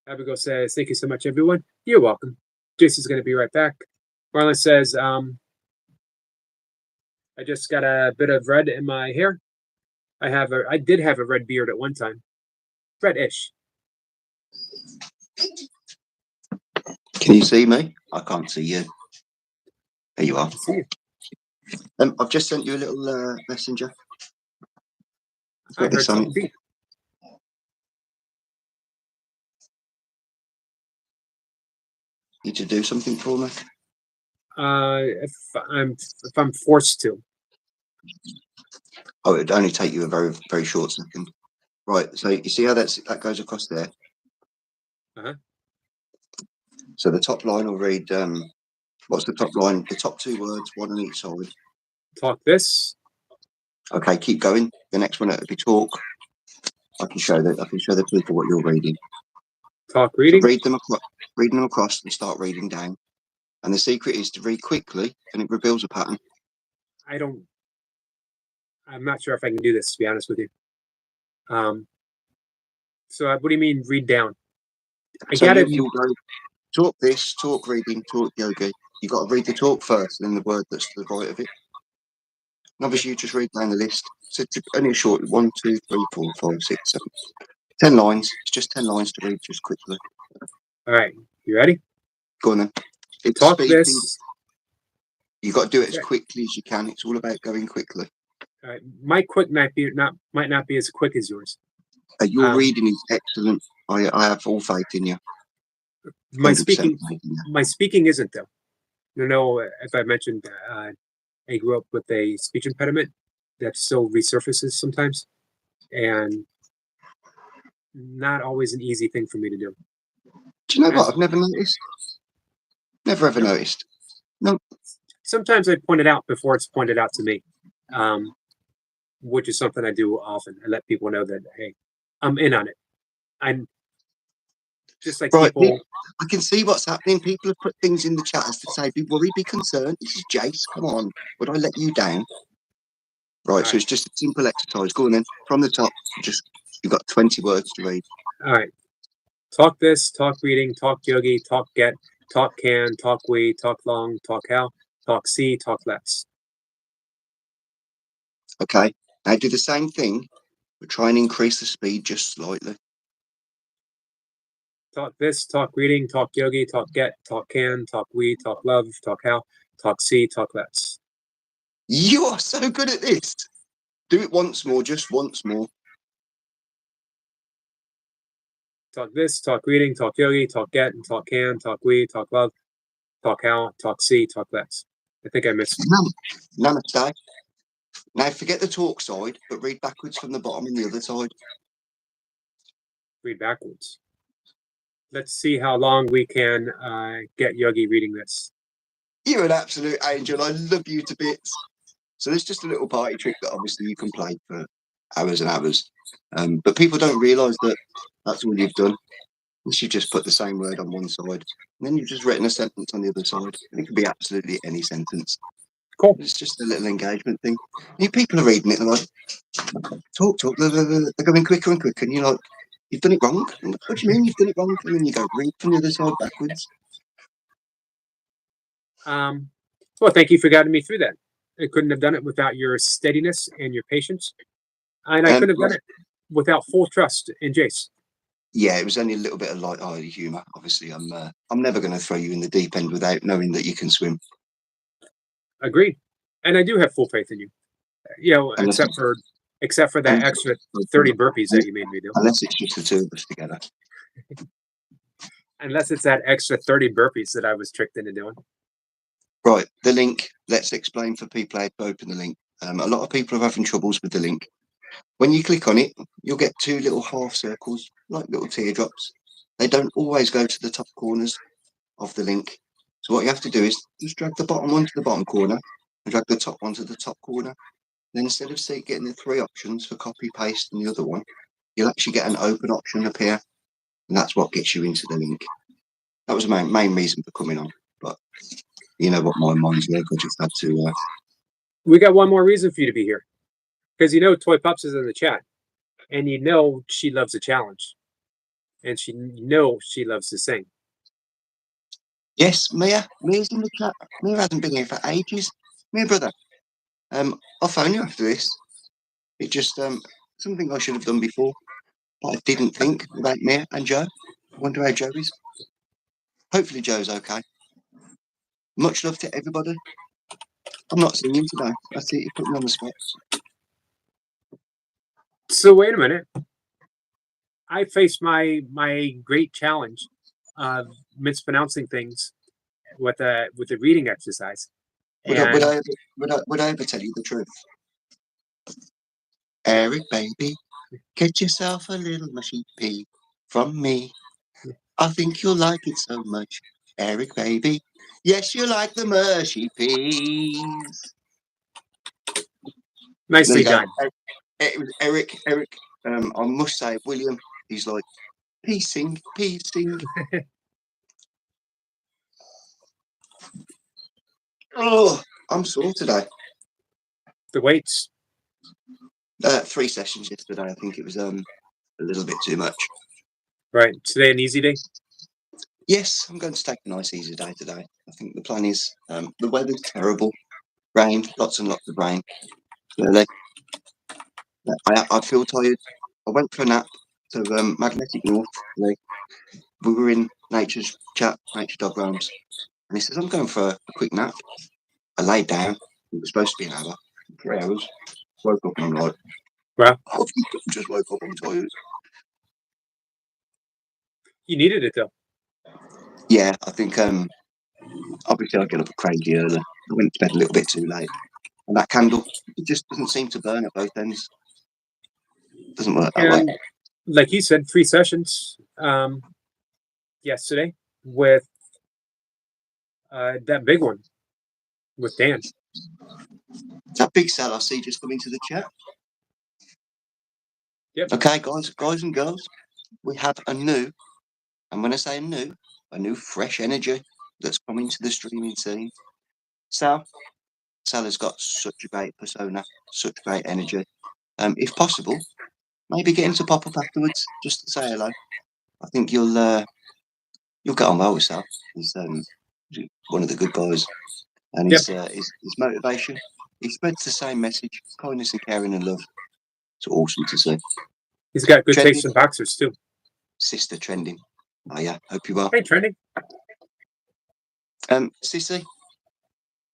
S1: Abigail says, thank you so much, everyone. You're welcome. Jason's going to be right back. Marlon says, I just got a bit of red in my hair. I did have a red beard at one time. Red-ish.
S3: Can you see me? I can't see you. There you are.
S1: See you.
S3: I've just sent you a little messenger.
S1: I heard something beep.
S3: Need to do something for me?
S1: If I'm forced to.
S3: Oh, it'd only take you a very, very short second. Right, so you see how that goes across there?
S1: Uh-huh.
S3: So the top line will read, what's the top line? The top two words, one on each side.
S1: Talk this.
S3: Okay, keep going. The next one it'll be talk. I can show the people what you're reading.
S1: Talk reading.
S3: So read them across and start reading down. And the secret is to read quickly, and it reveals a pattern.
S1: I'm not sure if I can do this, to be honest with you. So what do you mean read down?
S3: You'll go talk this, talk reading, talk yoga. You got to read the talk first, and then the word that's to the right of it. And obviously, you just read down the list. So it's only a short 1, 2, 3, 4, 5, 6, 7, 10 lines. It's just 10 lines to read just quickly.
S1: All right, you ready?
S3: Go on then. It's
S1: talk
S3: speaking.
S1: this.
S3: You got to do it as quickly as you can. It's all about going quickly.
S1: All right, my quick might not be as quick as yours.
S3: Your reading is excellent. I have full faith in you.
S1: My speaking isn't though. You know, if I mentioned, I grew up with a speech impediment that still resurfaces sometimes, and not always an easy thing for me to do.
S3: Do you know what? I've never noticed. Never ever noticed. No.
S1: Sometimes I point it out before it's pointed out to me, which is something I do often. I let people know that, hey, I'm in on it. I'm just like
S3: right,
S1: people.
S3: I can see what's happening. People have put things in the chat as to say, be worried, be concerned. This is Jace. Come on. Would I let you down? Right, so it's just a simple exercise. Go on then. From the top, you've got 20 words to read.
S1: All right. Talk this, talk reading, talk yogi, talk get, talk can, talk we, talk long, talk how, talk see, talk less.
S3: Okay. Now do the same thing, but try and increase the speed just slightly.
S1: Talk this, talk reading, talk yogi, talk get, talk can, talk we, talk love, talk how, talk see, talk less.
S3: You are so good at this. Do it once more, just once more.
S1: Talk this, talk reading, talk yogi, talk get, talk can, talk we, talk love, talk how, talk see, talk less. I think I missed one.
S3: Namaste. Now forget the talk side, but read backwards from the bottom on the other side.
S1: Read backwards. Let's see how long we can get Yogi reading this.
S3: You're an absolute angel. I love you to bits. So there's just a little party trick that obviously you can play for hours and hours. But people don't realise that that's all you've done. You just put the same word on one side, and then you've just written a sentence on the other side. And it could be absolutely any sentence.
S1: Cool.
S3: It's just a little engagement thing. You people are reading it and they're like, talk. They're going quicker and quicker. And you're like, you've done it wrong. And what do you mean you've done it wrong? And then you go, read from the other side backwards.
S1: Well, thank you for guiding me through that. I couldn't have done it without your steadiness and your patience. And I couldn't have done it without full trust in Jace.
S3: Yeah, it was only a little bit of light-hearted humour. Obviously, I'm never going to throw you in the deep end without knowing that you can swim.
S1: Agreed. And I do have full faith in you. You know,
S3: Unless
S1: except for that
S3: unless
S1: extra 30 burpees that you made me do.
S3: unless it's just the two of us together.
S1: Unless it's that extra 30 burpees that I was tricked into doing.
S3: Right, the link. Let's explain for people how to open the link. A lot of people are having troubles with the link. When you click on it, you'll get two little half circles, like little teardrops. They don't always go to the top corners of the link. So what you have to do is just drag the bottom one to the bottom corner and drag the top one to the top corner. Then instead of getting the three options for copy, paste, and the other one, you'll actually get an open option appear, and that's what gets you into the link. That was the main reason for coming on, but you know what my mind's like. I just had to.
S1: We got one more reason for you to be here. Because you know Toy Pups is in the chat. And you know she loves a challenge. And she loves to sing.
S3: Yes, Mia's in the chat. Mia hasn't been here for ages. Mia, brother, I'll phone you after this. It just something I should have done before, but I didn't think about Mia and Joe. I wonder how Joe is. Hopefully Joe's okay. Much love to everybody. I'm not singing today. That's it. You put me on the spot.
S1: So wait a minute. I faced my great challenge of mispronouncing things with the reading exercise.
S3: Would I ever tell you the truth? Eric, baby, get yourself a little mushy pea from me. I think you'll like it so much, Eric, baby. Yes, you like the mushy peas.
S1: Nicely done.
S3: It was Eric. I must say, William, he's like, piecing. Oh, I'm sore today.
S1: The weights.
S3: 3 sessions yesterday. I think it was a little bit too much.
S1: Right. Today an easy day.
S3: Yes, I'm going to take a nice easy day today. I think the plan is the weather's terrible. Rain, lots and lots of rain. Really. I feel tired. I went for a nap to Magnetic North today. We were in Nature's Chat, Nature Dog Roams, and he says, I'm going for a quick nap. I laid down. It was supposed to be an hour, 3 hours. Woke up and I'm like,
S1: Well,
S3: I just woke up, I'm tired.
S1: you needed it though.
S3: Yeah, I think obviously I get up crazy early. I went to bed a little bit too late. And that candle, it just doesn't seem to burn at both ends. Doesn't work that way.
S1: And like you said, 3 sessions yesterday with that big one with Dan.
S3: That big cell I see just come into the chat.
S1: Yep.
S3: Okay, guys and girls, we have a new, and when I say a new fresh energy that's coming to the streaming scene. Sal has got such a great persona, such great energy. If possible, maybe get him to pop up afterwards just to say hello. I think you'll get on well with Sal. He's one of the good guys, and his motivation. He spreads the same message: kindness and caring and love. It's awesome to see.
S1: He's got good
S3: Trending.
S1: taste in boxers too.
S3: Sister trending. Oh yeah, hope you are.
S1: Hey, trending.
S3: Sissy.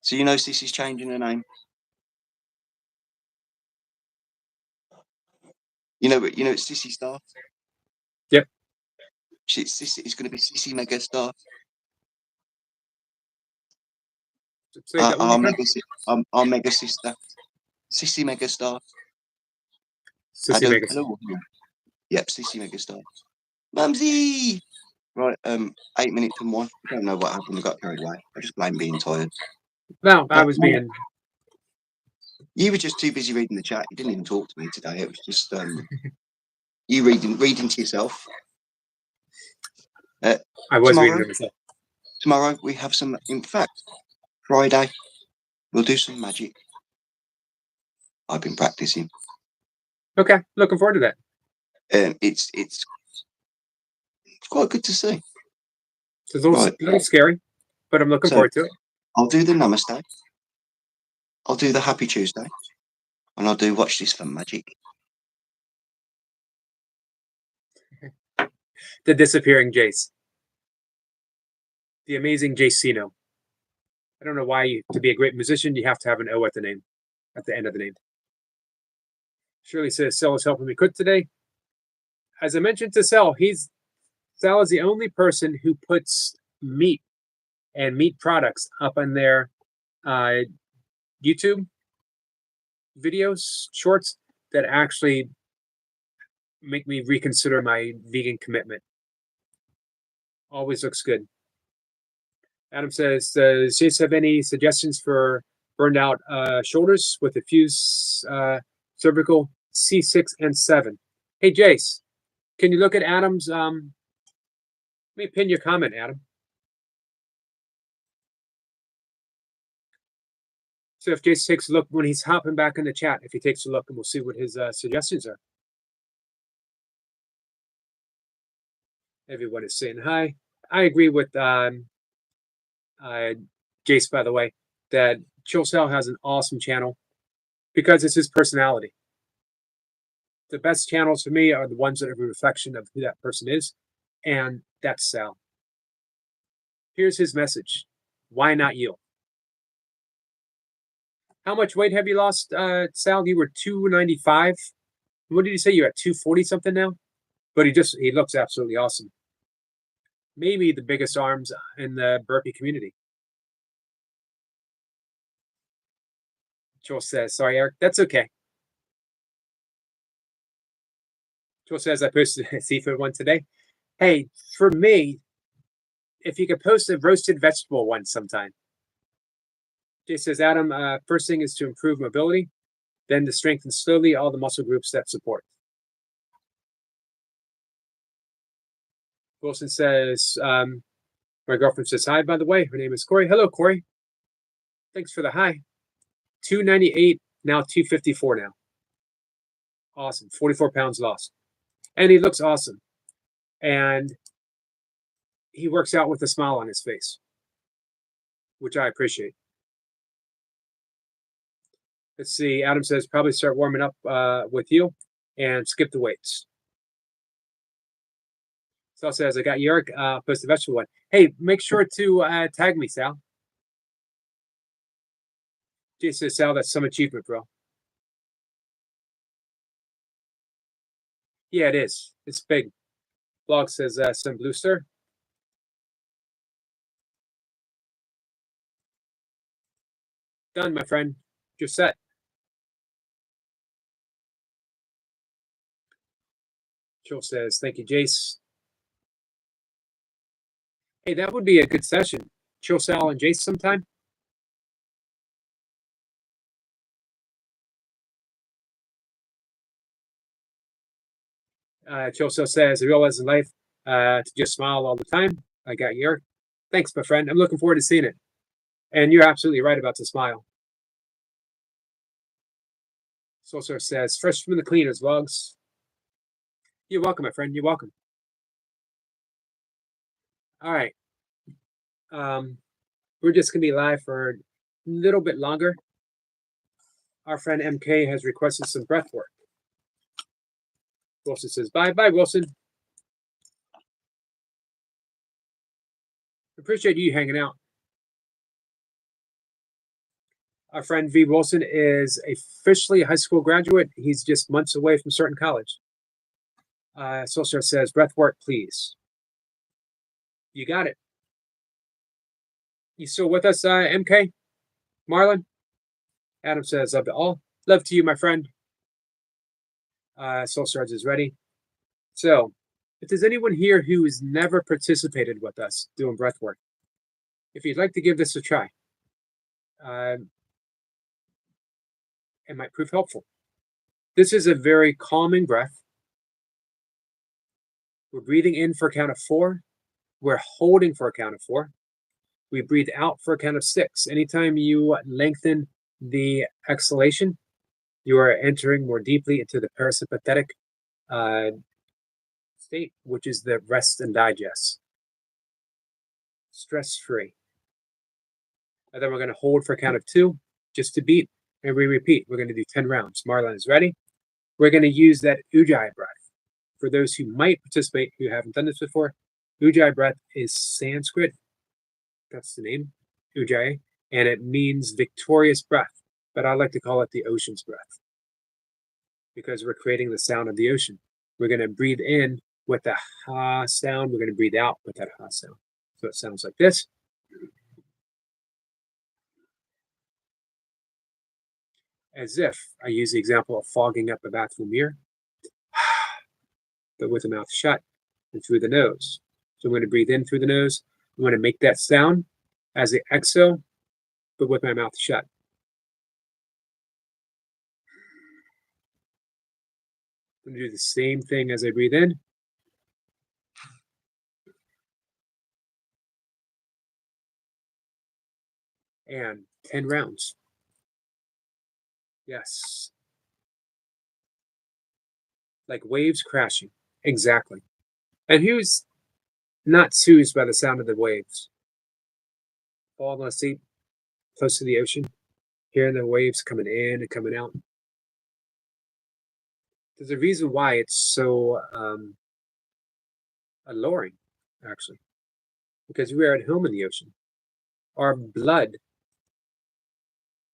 S3: So you know Sissy's changing her name. You know it's Sissy Star.
S1: Yep.
S3: Sissy. It's going to be Sissy Mega Star.
S1: Say that one more time.
S3: Our mega sister, Sissy Mega Star.
S1: Sissy Megas.
S3: Hello. Yep, Sissy Mega Star. Mumsy. Right. 8 minutes and 1. I don't know what happened. I got carried away. I just blame being tired.
S1: No, I was being.
S3: You were just too busy reading the chat. You didn't even talk to me today. It was just you reading to yourself.
S1: I was reading to myself.
S3: Tomorrow we have some. In fact, Friday we'll do some magic. I've been practicing.
S1: Okay, looking forward to that.
S3: It's quite good to see.
S1: It's a little scary, but I'm looking forward to it.
S3: I'll do the Namaste. I'll do the Happy Tuesday, and I'll do Watch This for Magic.
S1: The disappearing Jace. The amazing Jacino. I don't know why to be a great musician you have to have an O at the end of the name. Shirley says Sal is helping me cook today. As I mentioned to Sal, Sal is the only person who puts meat and meat products up on their YouTube videos, shorts that actually make me reconsider my vegan commitment. Always looks good. Adam says, does Jace have any suggestions for burned out shoulders with a fused cervical C6 and 7? Hey, Jace, can you look at Adam's? Let me pin your comment, Adam. So if Jace takes a look when he's hopping back in the chat, if he takes a look, and we'll see what his suggestions are. Everyone is saying hi. I agree with Jace, by the way, that Chill Sal has an awesome channel because it's his personality. The best channels for me are the ones that are a reflection of who that person is, and that's Sal. Here's his message. Why not you? How much weight have you lost, Sal? You were 295. What did you say? You're at 240 something now? But he looks absolutely awesome. Maybe the biggest arms in the burpee community. Joel says, sorry, Eric, that's okay. Joel says, I posted a seafood one today. Hey, for me, if you could post a roasted vegetable one sometime. Jay says, Adam, first thing is to improve mobility, then to strengthen slowly all the muscle groups that support. Wilson says, my girlfriend says hi, by the way. Her name is Corey. Hello, Corey. Thanks for the hi. 298, now 254 now. Awesome. 44 pounds lost. And he looks awesome. And he works out with a smile on his face, which I appreciate. Let's see. Adam says, probably start warming up with you and skip the weights. Sal says, I got Yerk, post the vegetable one. Hey, make sure to tag me, Sal. Jay says, Sal, that's some achievement, bro. Yeah, it is. It's big. Blog says, some blue sir. Done, my friend. You're set. Joel says, thank you, Jace. Hey, that would be a good session. Chill Sal and Jace sometime. Chill Sal says, I realize in life to just smile all the time. I got your. Thanks, my friend. I'm looking forward to seeing it. And you're absolutely right about the smile. Solsar says, fresh from the cleaners, Logs. You're welcome, my friend. You're welcome. All right. We're just going to be live for a little bit longer. Our friend MK has requested some breath work. Wilson says, bye. Bye, Wilson. Appreciate you hanging out. Our friend V. Wilson is officially a high school graduate. He's just months away from starting college. Solskjaer says, breath work, please. You got it. You still with us, MK? Marlon? Adam says, love to all. Love to you, my friend. Solskjaer is ready. So, if there's anyone here who has never participated with us doing breath work, if you'd like to give this a try, it might prove helpful. This is a very calming breath. We're breathing in for a count of 4. We're holding for a count of 4. We breathe out for a count of 6. Anytime you lengthen the exhalation, you are entering more deeply into the parasympathetic state, which is the rest and digest. Stress-free. And then we're going to hold for a count of 2, just to beat, and we repeat. We're going to do 10 rounds. Marlon is ready. We're going to use that Ujjayi breath. For those who might participate who haven't done this before, Ujjayi breath is Sanskrit. That's the name, Ujjayi, and it means victorious breath, but I like to call it the ocean's breath. because we're creating the sound of the ocean. We're going to breathe in with the ha sound. We're going to breathe out with that ha sound. So it sounds like this. As if I use the example of fogging up a bathroom mirror, but with the mouth shut and through the nose. So I'm going to breathe in through the nose. I'm going to make that sound as the exhale, but with my mouth shut. I'm going to do the same thing as I breathe in. And 10 rounds. Yes. Like waves crashing. Exactly. And who's not soothed by the sound of the waves? Falling asleep close to the ocean, hearing the waves coming in and coming out. There's a reason why it's so alluring, actually, because we are at home in the ocean. Our blood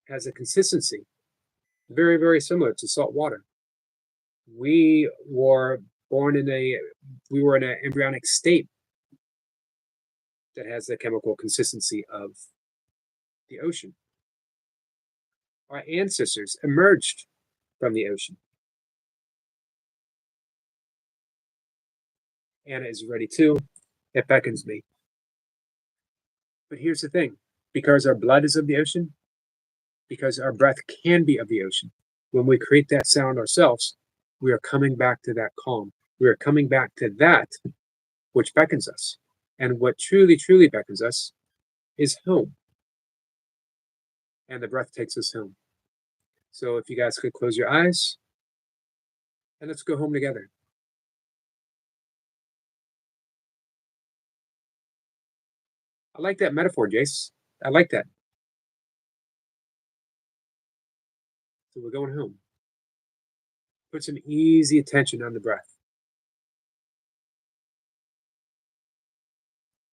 S1: has a consistency very, very similar to salt water. We were born in an embryonic state that has the chemical consistency of the ocean. Our ancestors emerged from the ocean. Anna is ready too. It beckons me. But here's the thing, because our blood is of the ocean, because our breath can be of the ocean, when we create that sound ourselves, we are coming back to that calm. We are coming back to that which beckons us. And what truly, truly beckons us is home. And the breath takes us home. So if you guys could close your eyes, and let's go home together. I like that metaphor, Jace. I like that. So we're going home. Put some easy attention on the breath.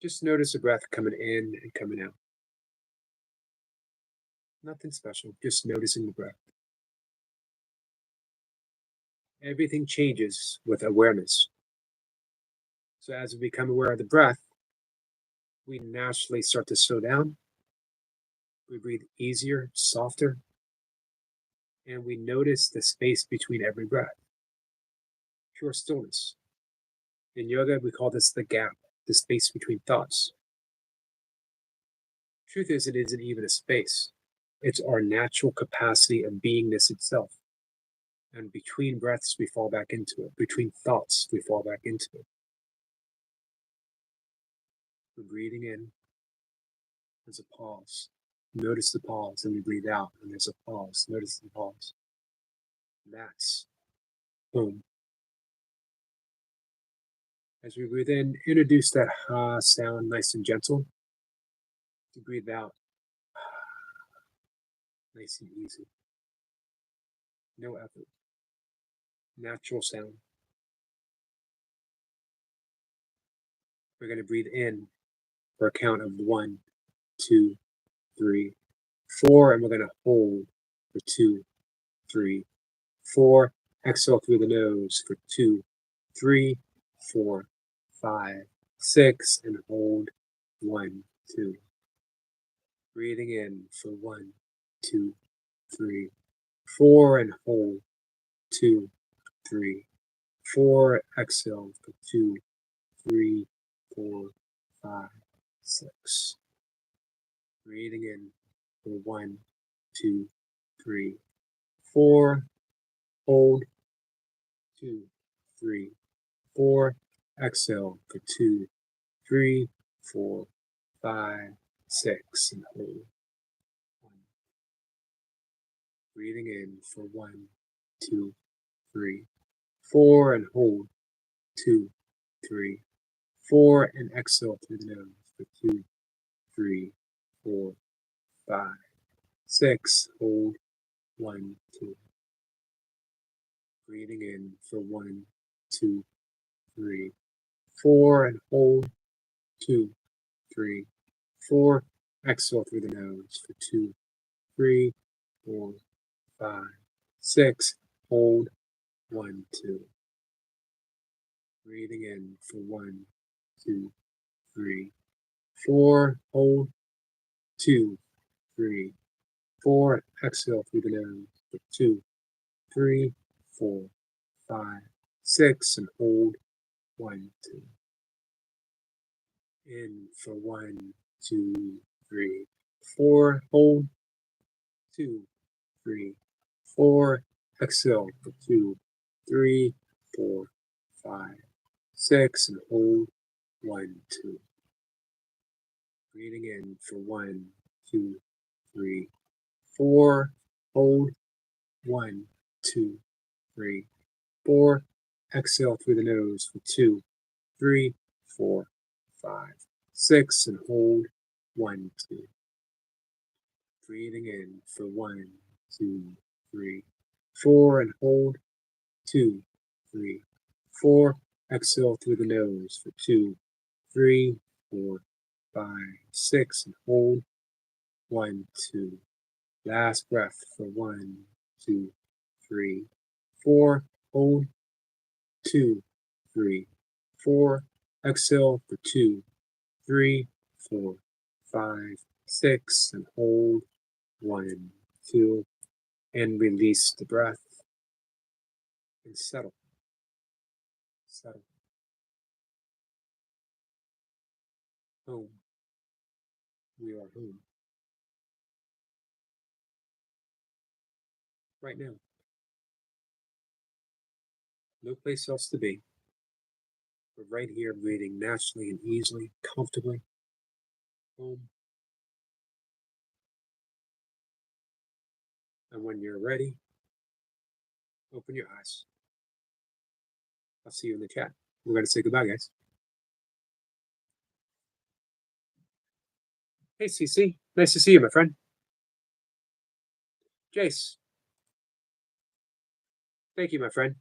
S1: Just notice the breath coming in and coming out. Nothing special, just noticing the breath. Everything changes with awareness. So as we become aware of the breath, we naturally start to slow down. We breathe easier, softer, and we notice the space between every breath. Pure stillness. In yoga, we call this the gap, the space between thoughts. Truth is, it isn't even a space. It's our natural capacity of beingness itself. And between breaths, we fall back into it. Between thoughts, we fall back into it. We're breathing in. There's a pause. Notice the pause, and we breathe out, and there's a pause. Notice the pause. That's boom. As we breathe in, introduce that ha sound nice and gentle. To breathe out, nice and easy. No effort. Natural sound. We're going to breathe in for a count of 1, 2, 3, 4, and we're going to hold for 2, 3, 4. Exhale through the nose for 2, 3, 4, 5, 6, and hold 1, 2. Breathing in for 1, 2, 3, 4, and hold 2, 3, 4. Exhale for 2, 3, 4, 5, 6. Breathing in for 1, 2, 3, 4. Hold 2, 3, 4. Exhale for 2, 3, 4, 5, 6, and hold 1. Breathing in for 1, 2, 3, 4, and hold 2, 3, 4, and exhale through the nose for 2, 3, 4, 5, 6. Hold 1, 2. Breathing in for 1, 2, 3, 4, and hold 2, 3, 4. Exhale through the nose for 2, 3, 4, 5, 6. Hold 1, 2. Breathing in for 1, 2, 3, 4. Hold. 2, 3, 4. Exhale through the nose for 2, 3, 4, 5, 6, and hold. 1, 2. In for 1, 2, 3, 4. Hold. 2, 3, 4. Exhale for 2, 3, 4, 5, 6, and hold. 1, 2. Breathing in for 1, 2, 3, 4. Hold. 1, 2, 3, 4. Exhale through the nose for 2, 3, 4, 5, 6, and hold. 1, 2. Breathing in for 1, 2, 3, 4, and hold. 2, 3, 4. Exhale through the nose for 2, 3, 4, 5, 6, and hold. 1, 2. Last breath for 1, 2, 3, 4. Hold. 2, 3, 4. Exhale for 2, 3, 4, 5, 6, and hold. 1, 2. And release the breath. And settle. Settle. Home. We are home. Right now. No place else to be. We're right here breathing naturally and easily, comfortably. Home. And when you're ready, open your eyes. I'll see you in the chat. We're going to say goodbye, guys. Hey, CC. Nice to see you, my friend. Jace. Thank you, my friend.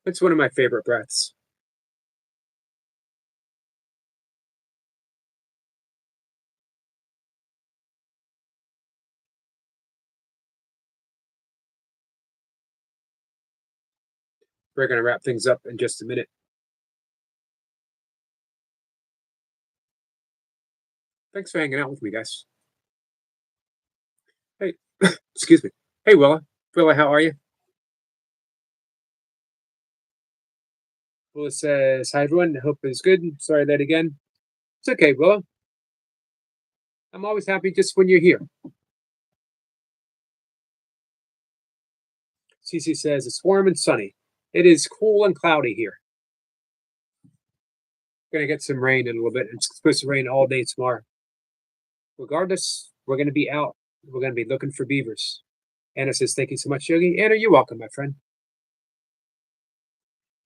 S1: It's one of my favorite breaths. We're going to wrap things up in just a minute. Thanks for hanging out with me, guys. Hey, excuse me. Hey, Willa. Willa, how are you? Willa says, hi, everyone. Hope it's good. Sorry that again. It's okay, Willa. I'm always happy just when you're here. Cece says, it's warm and sunny. It is cool and cloudy here. Going to get some rain in a little bit. It's supposed to rain all day tomorrow. Regardless, we're going to be out. We're going to be looking for beavers. Anna says, thank you so much, Yogi. Anna, you're welcome, my friend.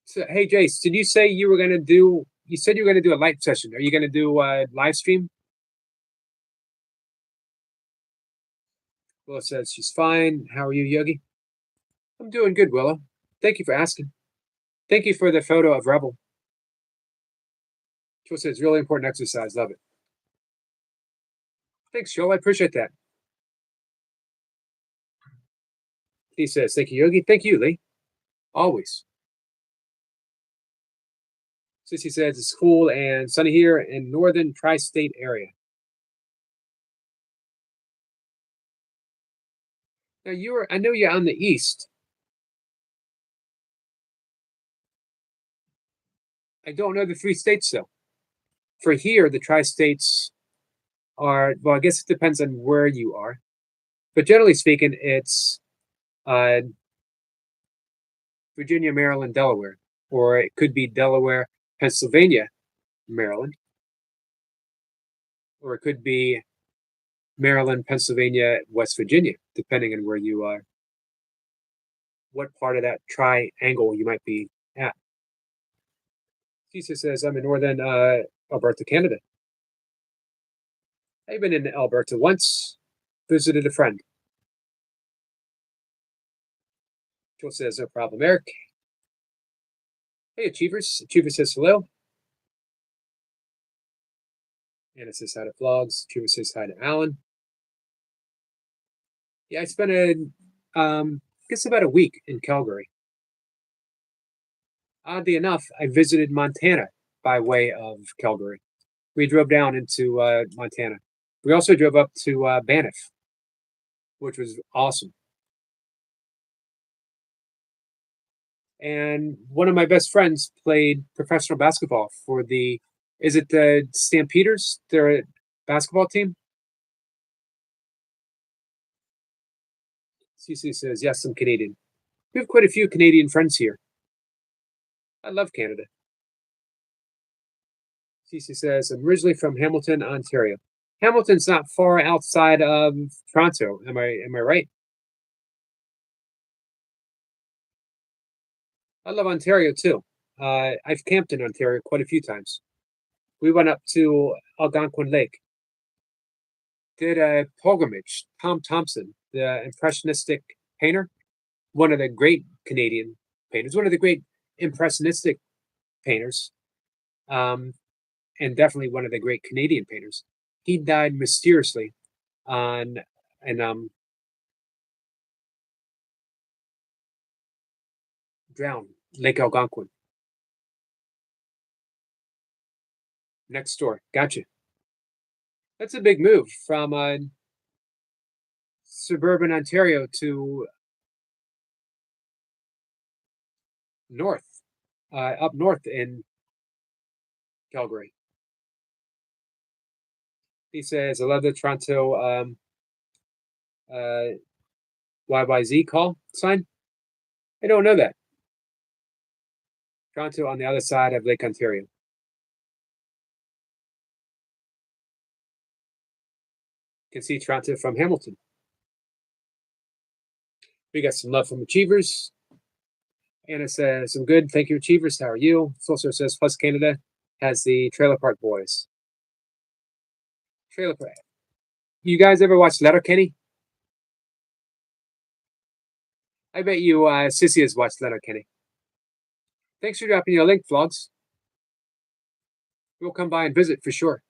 S1: So, hey, Jace, did you say you were going to do, you said you were going to do a live session. Are you going to do a live stream? Willa says she's fine. How are you, Yogi? I'm doing good, Willa. Thank you for asking. Thank you for the photo of Rebel. Joel says, really important exercise. Love it. Thanks, Joel. I appreciate that. He says, thank you, Yogi. Thank you, Lee. Always. Sissy says, it's cool and sunny here in northern tri-state area. Now, I know you're on the east. I don't know the 3 states, though. For here, the tri-states are, well, I guess it depends on where you are. But generally speaking, it's Virginia, Maryland, Delaware. Or it could be Delaware, Pennsylvania, Maryland. Or it could be Maryland, Pennsylvania, West Virginia, depending on where you are. What part of that triangle you might be at. Lisa says, I'm in northern Alberta, Canada. I've been in Alberta once, visited a friend. Joel says, no problem, Eric. Hey, Achievers. Achiever says hello. Anna says hi to Vlogs. Achiever says hi to Alan. Yeah, I spent I guess about a week in Calgary. Oddly enough, I visited Montana by way of Calgary. We drove down into Montana. We also drove up to Banff, which was awesome. And one of my best friends played professional basketball for is it the Stampeders, their basketball team? CC says, yes, I'm Canadian. We have quite a few Canadian friends here. I love Canada. CC says, I'm originally from Hamilton, Ontario. Hamilton's not far outside of Toronto. Am I right? I love Ontario too. I've camped in Ontario quite a few times. We went up to Algonquin Lake, did a pilgrimage. Tom Thompson, the impressionistic painter, one of the great Canadian painters, one of the great impressionistic painters, and definitely one of the great Canadian painters. He died mysteriously on and drowned Lake Algonquin. Next door. Gotcha. That's a big move from suburban Ontario to north, up north in Calgary. He says, I love the Toronto YYZ call sign. I don't know that. Toronto on the other side of Lake Ontario. You can see Toronto from Hamilton. We got some love from Achievers. Anna says, I'm good. Thank you, Achievers. How are you? Solstice says, Plus Canada has the Trailer Park Boys. Trailer Park. You guys ever watch Letterkenny? I bet you Sissy has watched Letterkenny. Thanks for dropping your link, Vlogs. We'll come by and visit for sure.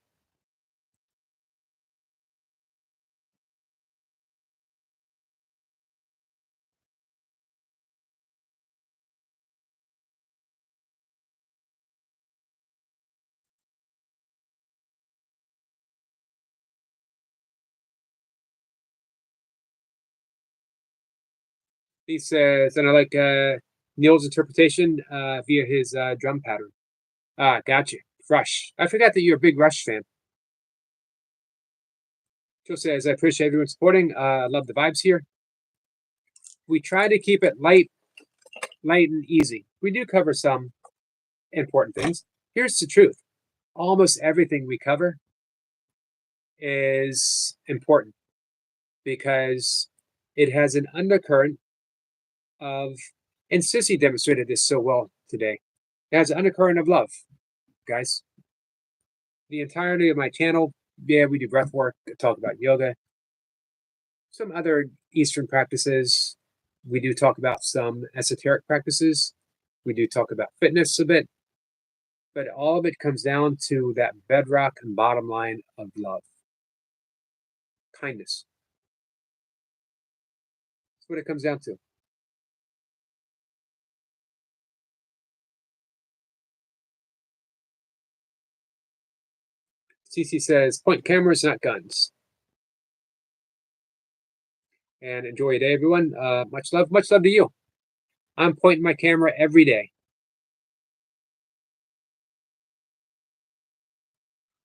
S1: He says, and I like Neil's interpretation via his drum pattern. Ah, gotcha. Rush. I forgot that you're a big Rush fan. Joe says, I appreciate everyone supporting. I love the vibes here. We try to keep it light and easy. We do cover some important things. Here's the truth. Almost everything we cover is important because it has an undercurrent of, and Sissy demonstrated this so well today. It has an undercurrent of love, guys. The entirety of my channel, yeah, we do breath work, talk about yoga, some other Eastern practices. We do talk about some esoteric practices. We do talk about fitness a bit, but all of it comes down to that bedrock and bottom line of love, kindness. That's what it comes down to. CC says, point cameras, not guns. And enjoy your day, everyone. Much love to you. I'm pointing my camera every day.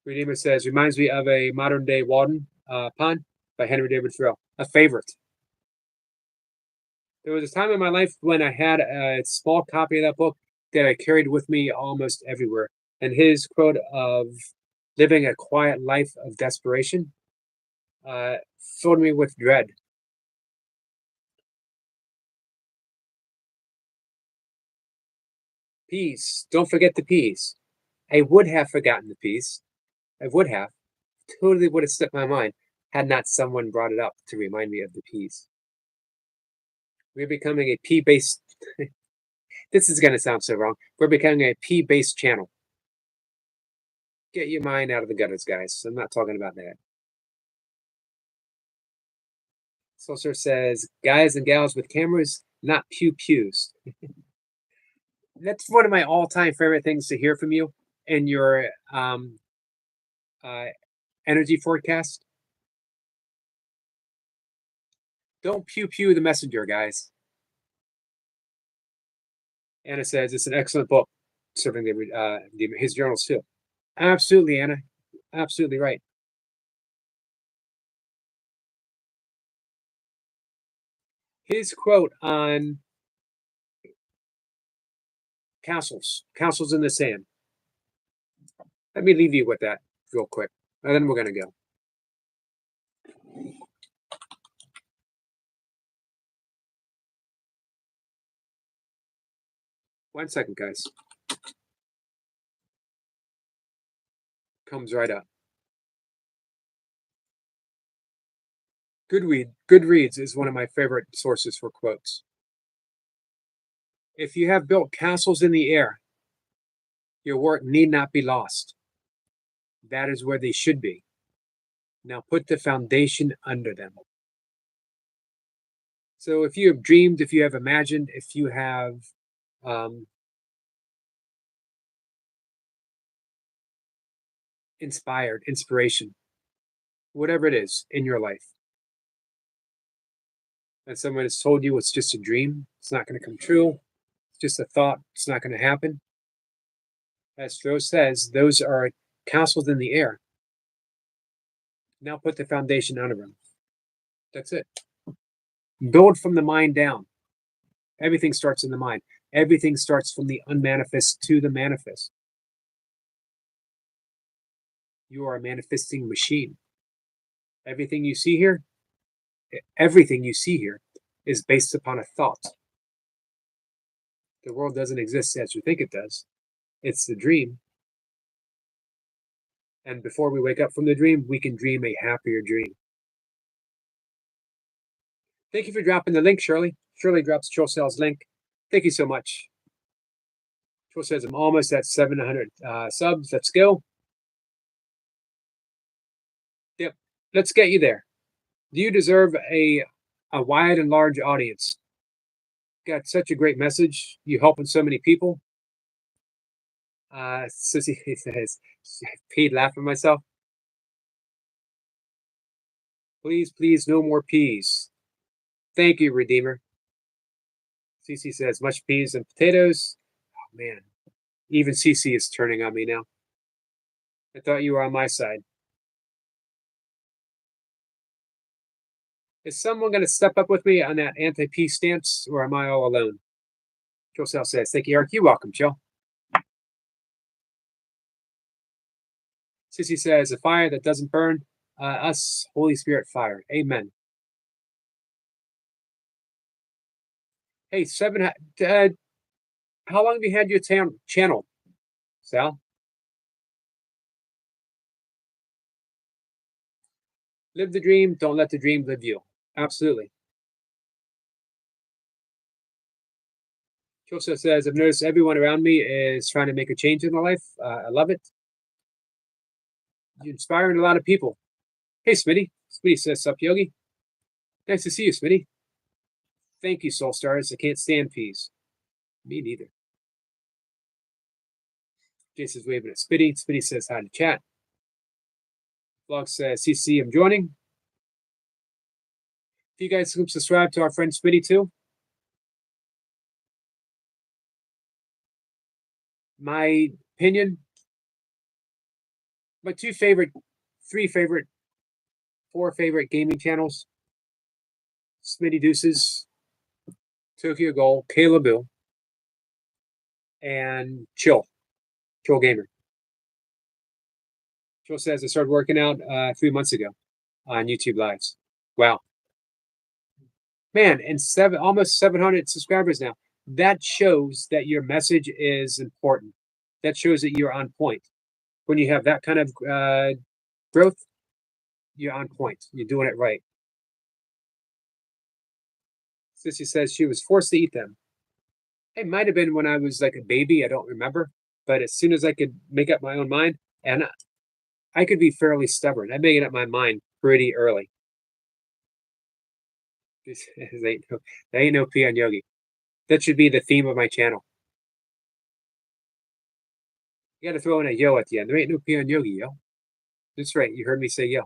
S1: Redeemer says, reminds me of a modern day Walden Pond by Henry David Thoreau, a favorite. There was a time in my life when I had a small copy of that book that I carried with me almost everywhere. And his quote of living a quiet life of desperation filled me with dread. Peas. Don't forget the peas. I would have forgotten the peas. I would have. Totally would have slipped my mind had not someone brought it up to remind me of the peas. We're becoming a pea-based This is going to sound so wrong. We're becoming a P-based channel. Get your mind out of the gutters, guys. I'm not talking about that. Soldier says, guys and gals with cameras, not pew-pews. That's one of my all-time favorite things to hear from you in your energy forecast. Don't pew-pew the messenger, guys. Anna says, it's an excellent book, Serving his journals too. Absolutely, Anna. Absolutely right. His quote on castles in the sand. Let me leave you with that real quick, and then we're going to go. One second, guys. Comes right up. Goodreads is one of my favorite sources for quotes. If you have built castles in the air, your work need not be lost. That is where they should be. Now put the foundation under them. So if you have dreamed, if you have imagined, if you have inspiration, whatever it is in your life, and someone has told you it's just a dream, it's not going to come true, it's just a thought, it's not going to happen. As Thoreau says, those are castles in the air. Now put the foundation under them. That's it. Build from the mind down. Everything starts in the mind. Everything starts from the unmanifest to the manifest. You are a manifesting machine. Everything you see here is based upon a thought. The world doesn't exist as you think it does. It's the dream. And before we wake up from the dream, we can dream a happier dream. Thank you for dropping the link, Shirley. Shirley drops Chill Cells link. Thank you so much. Chill says, I'm almost at 700 subs. Let's go. Yep, let's get you there. Do you deserve a wide and large audience? Got such a great message. You're helping so many people. Sissy says, Pete, laughing myself. Please, please, no more peas. Thank you, Redeemer. CC says, much peas and potatoes. Oh, man. Even CC is turning on me now. I thought you were on my side. Is someone going to step up with me on that anti-pea stance, or am I all alone? Joe Sal says, thank you, Eric. You're welcome, Joe. Sissy says, a fire that doesn't burn us, Holy Spirit fire. Amen. Hey, how long have you had your channel, Sal? Live the dream. Don't let the dream live you. Absolutely. Joseph says, I've noticed everyone around me is trying to make a change in their life. I love it. You're inspiring a lot of people. Hey, Smitty. Smitty says, sup, Yogi? Nice to see you, Smitty. Thank you, Soul Stars. I can't stand peas. Me neither. Jason's waving at Spitty. Spitty says hi to chat. Vlog says, CC, I'm joining. If you guys can subscribe to our friend Spitty too. My opinion, my 4 favorite gaming channels, Smitty Deuces, Tokyo Gold, Kayla Bill, and Chill Gamer. Chill says I started working out 3 months ago on YouTube Lives. Wow. Man, and almost 700 subscribers now. That shows that your message is important. That shows that you're on point. When you have that kind of growth, you're on point. You're doing it right. Sissy says she was forced to eat them. It might have been when I was like a baby. I don't remember. But as soon as I could make up my own mind, and I could be fairly stubborn. I made up my mind pretty early. There ain't no pee on Yogi. That should be the theme of my channel. You got to throw in a yo at the end. There ain't no pee on Yogi, yo. That's right. You heard me say yo.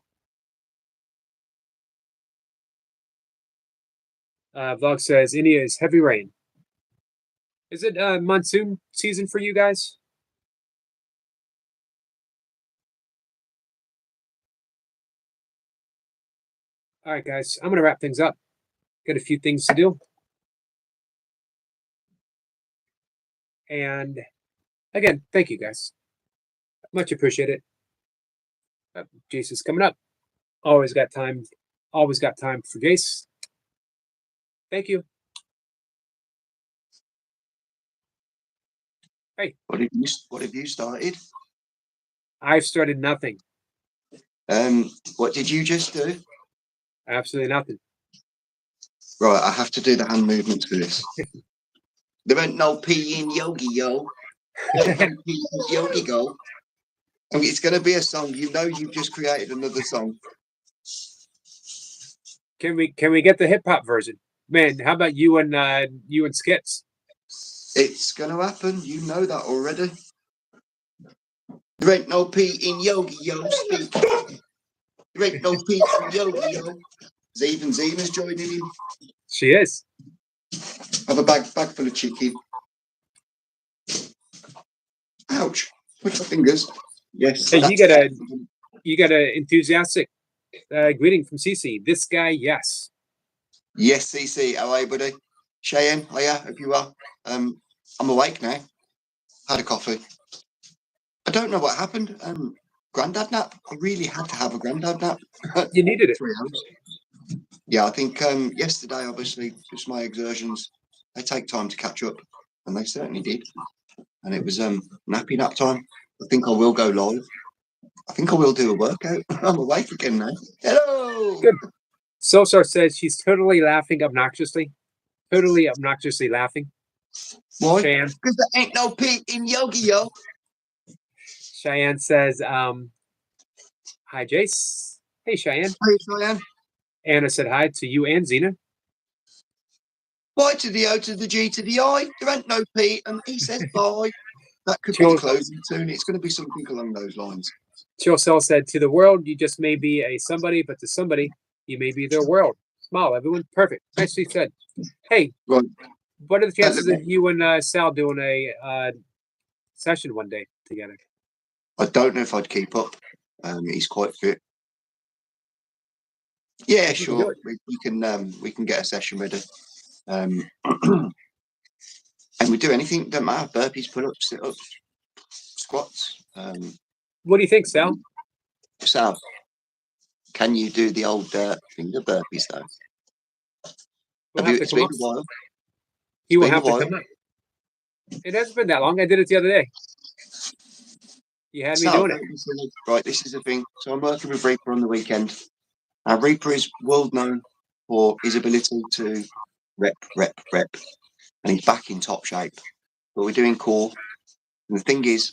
S1: Vlog says India is heavy rain. Is it monsoon season for you guys? All right, guys. I'm going to wrap things up. Got a few things to do. And again, thank you guys. Much appreciated. Jace is coming up. Always got time. Always got time for Jace. Thank you. Hey.
S3: What have you started?
S1: I've started nothing.
S3: What did you just do?
S1: Absolutely nothing.
S3: Right, I have to do the hand movements for this. There ain't no pee in Yogi, yo. There ain't no pee in Yogi, go. I mean, it's going to be a song. You know, you've just created another song.
S1: Can we get the hip hop version? Man, how about you and Skits?
S3: It's going to happen. You know that already. There ain't no pee in Yogi, yo. Speak. There ain't no pee in Yogi, yo. Zena's joining in.
S1: She is.
S3: Have a bag full of chicken. Ouch! Push my fingers. Yes.
S1: Hey, you got a enthusiastic greeting from Cece. This guy, yes.
S3: Yes, CC. How are you, buddy? Cheyenne, hiya, if you are. I'm awake now. Had a coffee. I don't know what happened. Granddad nap. I really had to have a granddad nap.
S1: You needed it.
S3: 3 hours. Yeah, I think yesterday, obviously, just my exertions, they take time to catch up, and they certainly did. And it was nappy nap time. I think I will go live. I think I will do a workout. I'm awake again now. Hello.
S1: Good. Sosar says she's totally laughing obnoxiously. Totally obnoxiously laughing.
S3: Why?
S1: Cheyenne.
S3: Because there ain't no pee in Yogi, yo.
S1: Cheyenne says, hi, Jace. Hey, Cheyenne.
S3: Hey, Cheyenne.
S1: Anna said hi to you and Zena.
S3: Y to the O to the G to the I. There ain't no P, and he says bye. That could be
S1: Chill.
S3: the closing tune. It's going to be something along those lines.
S1: Chillcell said, to the world, you just may be a somebody, but to somebody, you may be their world. Smile, everyone. Perfect. Nicely said. Hey,
S3: Right.
S1: What are the chances of you and Sal doing a session one day together?
S3: I don't know if I'd keep up. He's quite fit. Yeah, sure. We can get a session ready. And we do anything. Don't matter. Burpees, pull-ups, sit-ups, squats.
S1: What do you think, Sal?
S3: Sal, can you do the old finger burpees though? It's been a while.
S1: He will have to come up. It hasn't been that long. I did it the other day. You had me doing it.
S3: Right, this is the thing. So I'm working with Reaper on the weekend. Now, Reaper is world known for his ability to rep. And he's back in top shape. But we're doing core. And the thing is,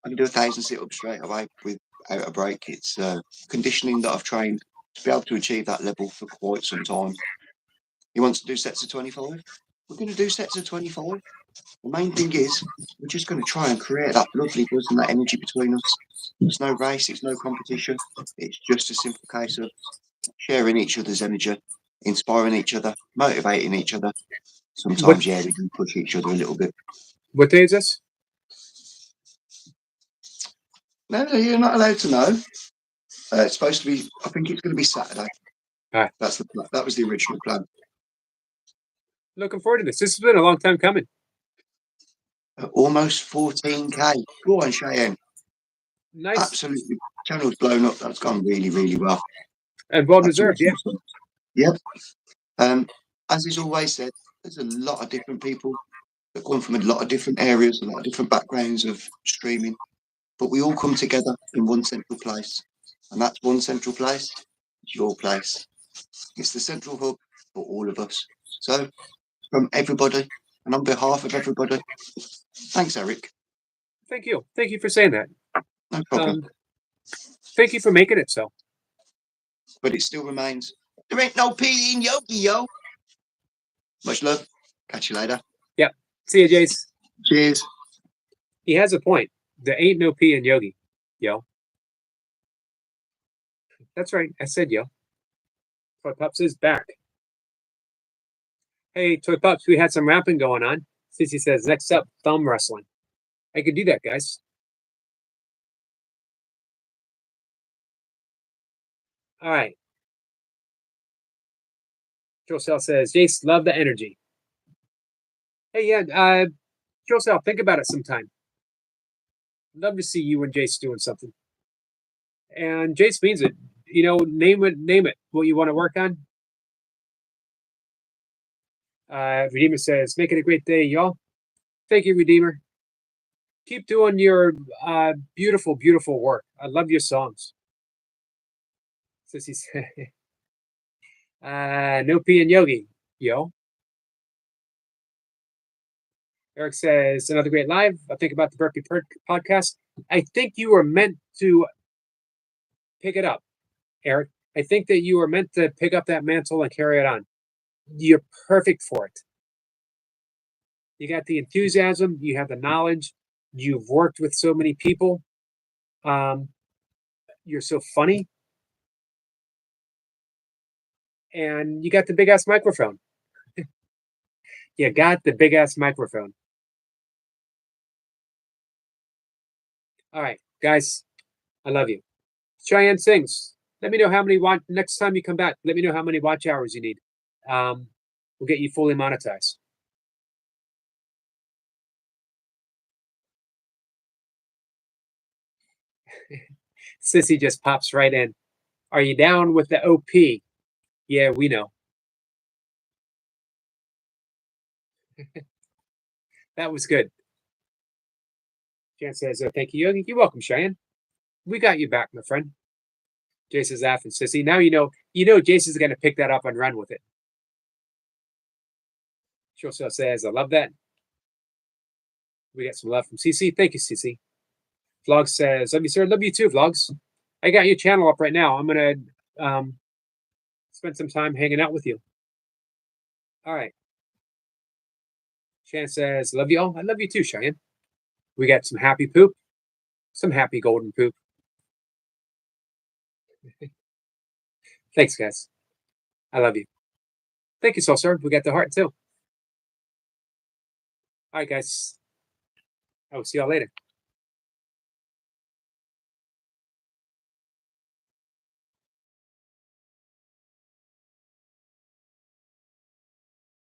S3: I can do 1,000 sit-ups straight away without a break. It's conditioning that I've trained to be able to achieve that level for quite some time. He wants to do sets of 25. We're going to do sets of 25. The main thing is, we're just going to try and create that lovely buzz and that energy between us. There's no race, it's no competition. It's just a simple case of sharing each other's energy, inspiring each other, motivating each other. Sometimes, we can push each other a little bit.
S1: What day is this?
S3: No, you're not allowed to know. It's supposed to be, I think it's going to be Saturday.
S1: Right.
S3: That was the original plan.
S1: Looking forward to this. This has been a long time coming.
S3: Almost 14K. Go on, Cheyenne.
S1: Nice.
S3: Absolutely. Channel's blown up. That's gone really, really well.
S1: And well deserved, yeah.
S3: Yep. As is always said, there's a lot of different people that come from a lot of different areas, a lot of different backgrounds of streaming, but we all come together in one central place. And that's one central place. It's your place. It's the central hub for all of us. So from everybody, And on behalf of everybody, thanks, Eric.
S1: Thank you. Thank you for saying that.
S3: No problem.
S1: Thank you for making it so.
S3: But it still remains. There ain't no P in Yogi, yo. Much love. Catch you later.
S1: See you, Jace.
S3: Cheers.
S1: He has a point. There ain't no P in Yogi, yo. That's right. I said yo. Toy Pups is back. Hey, Toy Pups, we had some rapping going on. Sissy says, next up, thumb wrestling. I could do that, guys. All right. Josel says, Jace, love the energy. Hey, yeah, Josel, think about it sometime. Love to see you and Jace doing something. And Jace means it. You know, name it. What you want to work on. Redeemer says, make it a great day, y'all. Thank you, Redeemer. Keep doing your beautiful, beautiful work. I love your songs. Sissy said, no P in Yogi, yo. Eric says, another great live. I think about the Berkeley podcast. I think you were meant to pick it up, Eric. I think that you were meant to pick up that mantle and carry it on. You're perfect for it. You got the enthusiasm. You have the knowledge. You've worked with so many people. You're so funny. And you got the big ass microphone. You got the big ass microphone. All right, guys, I love you. Cheyenne sings. Let me know how many next time you come back. Let me know how many watch hours you need. We'll get you fully monetized. Sissy just pops right in. Are you down with the OP? Yeah, we know. That was good. Jan says, thank you, Yogi. You're welcome, Cheyenne. We got you back, my friend. Jace is laughing, Sissy. Now you know Jace is going to pick that up and run with it. Shosel says, I love that. We got some love from CC. Thank you, CC. Vlog says, love you, sir. Love you too, Vlogs. I got your channel up right now. I'm going to spend some time hanging out with you. All right. Cheyenne says, love you all. I love you too, Cheyenne. We got some happy poop, some happy golden poop. Thanks, guys. I love you. Thank you, Soul Sir. We got the heart too. All right, guys. I will see y'all later.